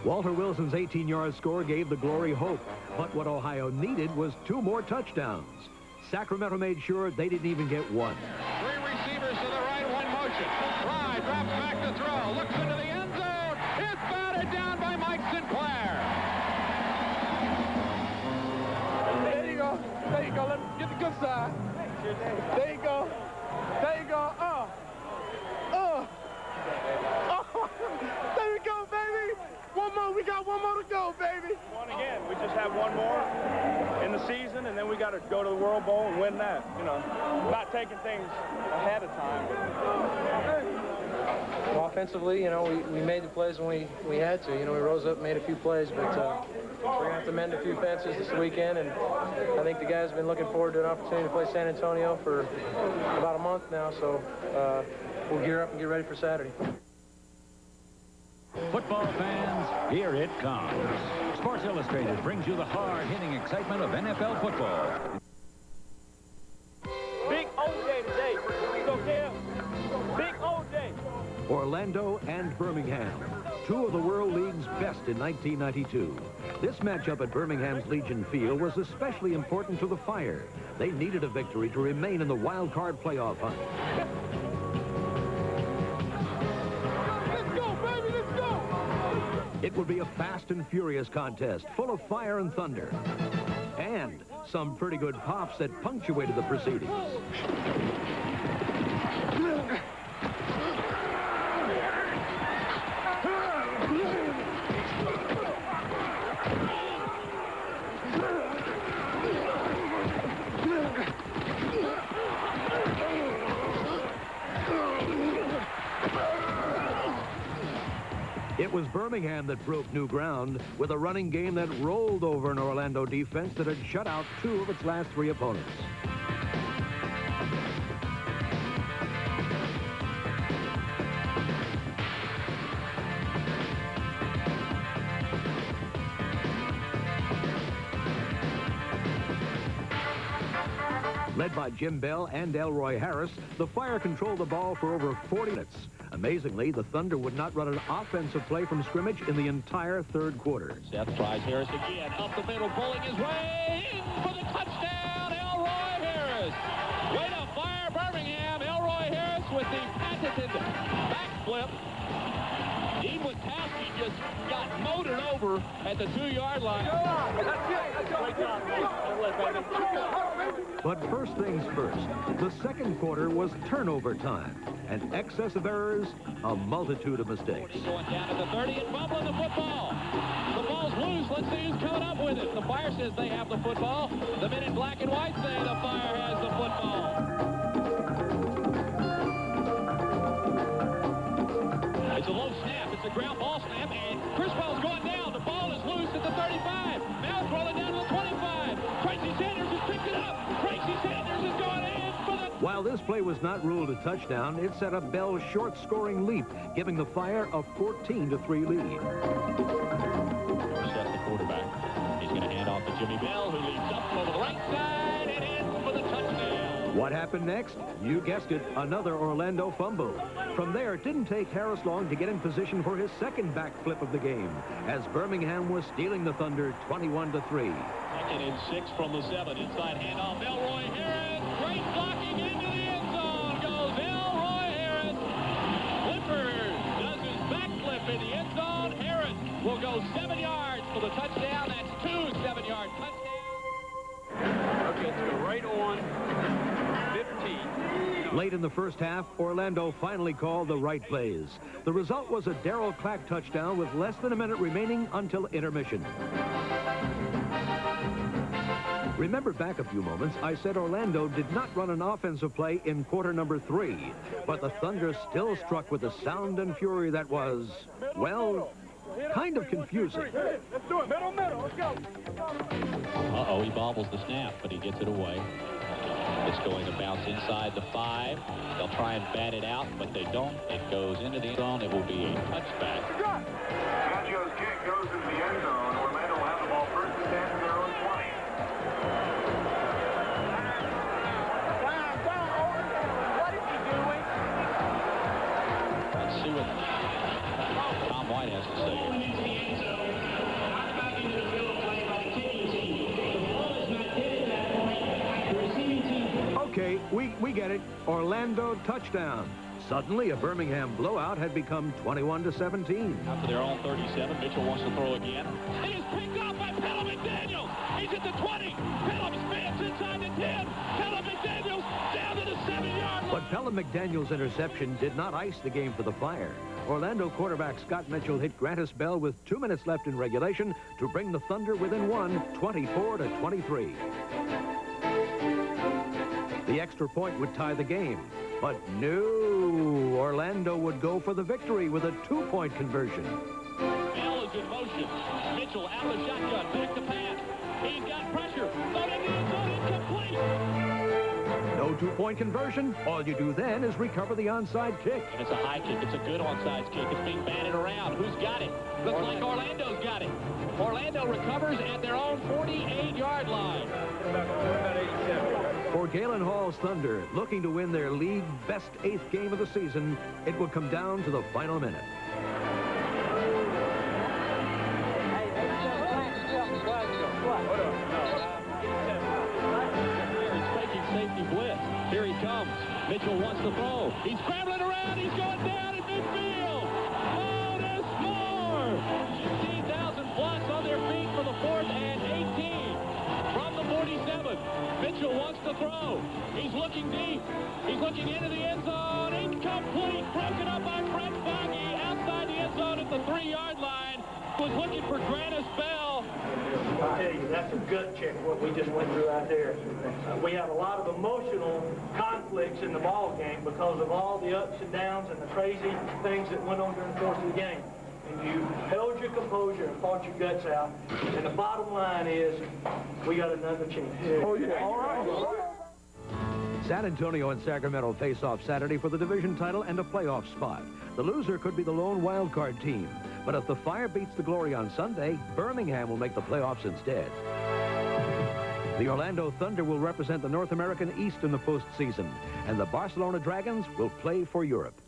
Walter Wilson's 18-yard score gave the Glory hope, but what Ohio needed was 2 more touchdowns. Sacramento made sure they didn't even get 1. 3 receivers to the right, 1 motion. Fry drops back to throw. Looks into the end zone. It's batted down by Mike Sinclair. There you go. There you go. Let him get the There you go. There you go. There we go, baby. One more. We got one more to go, baby. One again. We just have one more in the season, and then we got to go to the World Bowl and win that. You know, not taking things ahead of time. Well, offensively, you know, we made the plays when we had to. You know, we rose up and made a few plays, but we're going to have to mend a few fences this weekend, and I think the guys have been looking forward to an opportunity to play San Antonio for about a month now, so we'll gear up and get ready for Saturday. Football fans, here it comes. Sports Illustrated brings you the hard-hitting excitement of NFL football. Big OJ today. So, Cam, big OJ. Orlando and Birmingham, two of the World League's best in 1992. This matchup at Birmingham's Legion Field was especially important to the Fire. They needed a victory to remain in the wild card playoff hunt. It would be a fast and furious contest, full of fire and thunder, and some pretty good pops that punctuated the proceedings. It was Birmingham that broke new ground with a running game that rolled over an Orlando defense that had shut out two of its last three opponents. Led by Jim Bell and Elroy Harris, the Fire controlled the ball for over 40 minutes. Amazingly, the Thunder would not run an offensive play from scrimmage in the entire third quarter. Seth tries Harris again, up the middle, pulling his way in for the touchdown, Elroy Harris. Way to fire Birmingham, Elroy Harris with the patented backflip. Dean Witowski just got motored over at the 2-yard line. Great job, But first things first, the second quarter was turnover time. An excess of errors, a multitude of mistakes. Going down to the 30 and fumbling the football. The ball's loose. Let's see who's coming up with it. The Fire says they have the football. The men in black and white say the Fire has the football. It's a low snap. It's a ground ball snap, and Criswell's going down. The ball is loose at the 35. Now it's rolling down to the 25. Tracy Sanders has picked it up. Tracy Sanders is going in for the... While this play was not ruled a touchdown, it set up Bell's short-scoring leap, giving the Fire a 14-3 lead. Seth, the quarterback. He's going to hand off to Jimmy Bell, who leaps up over the right side and in for the touchdown. What happened next? You guessed it, another Orlando fumble. From there, it didn't take Harris long to get in position for his second backflip of the game, as Birmingham was stealing the Thunder 21-3. Second and 6 from the 7. Inside handoff, Elroy Harris. Great blocking into the end zone. Goes Elroy Harris. Flipper does his backflip in the end zone. Harris will go 7 yards for the touchdown. That's 2 7-yard touchdowns. Okay, let's go right on 15. Late in the first half, Orlando finally called the right plays. The result was a Darryl Clack touchdown with less than a minute remaining until intermission. Remember back a few moments, I said Orlando did not run an offensive play in quarter number 3, but the Thunder still struck with the sound and fury that was, well, kind of confusing. Let's do it. Middle. Let's go. Uh-oh, he bobbles the snap, but he gets it away. It's going to bounce inside the 5. They'll try and bat it out, but they don't. It goes into the end zone. It will be a touchback. Maggio's kick goes into the end zone. Orlando will have the ball first and 10 in their own 20. What is he doing? Let's see what Tom White has to say. Okay, we get it. Orlando touchdown. Suddenly, a Birmingham blowout had become 21-17. Out to their own 37. Mitchell wants to throw again. He is picked off by Pelham McDaniels. He's at the 20. Pelham spins inside the 10. Pelham McDaniels Pelham McDaniel's interception did not ice the game for the Fire. Orlando quarterback Scott Mitchell hit Grantis Bell with 2 minutes left in regulation to bring the Thunder within one, 24-23. The extra point would tie the game, but no, Orlando would go for the victory with a 2-point conversion. Bell is in motion. Mitchell out of the shotgun, back to pass. He's got pressure. Loading in, zone incomplete. No 2-point conversion. All you do then is recover the onside kick. And it's a high kick. It's a good onside kick. It's being batted around. Who's got it? Looks like Orlando's got it. Orlando recovers at their own 48-yard line. For Galen Hall's Thunder, looking to win their league best 8th game of the season, it will come down to the final minute. Safety blitz. Here he comes. Mitchell wants to throw. He's scrambling around. He's going down in midfield. Otis Moore. 16,000 plus on their feet for the 4th and 18. From the 47. Mitchell wants to throw. He's looking deep. He's looking into the end zone. Incomplete. Broken up by Brett Foggy outside the end zone at the 3-yard line. Was looking for Grantis Bell. I'll tell you, that's a gut check, what we just went through out there. We have a lot of emotional conflicts in the ball game because of all the ups and downs and the crazy things that went on during the course of the game. And you held your composure and fought your guts out. And the bottom line is, we got another chance. Oh, yeah. All right. San Antonio and Sacramento face off Saturday for the division title and a playoff spot. The loser could be the lone wild card team. But if the Fire beats the Glory on Sunday, Birmingham will make the playoffs instead. The Orlando Thunder will represent the North American East in the postseason, and the Barcelona Dragons will play for Europe.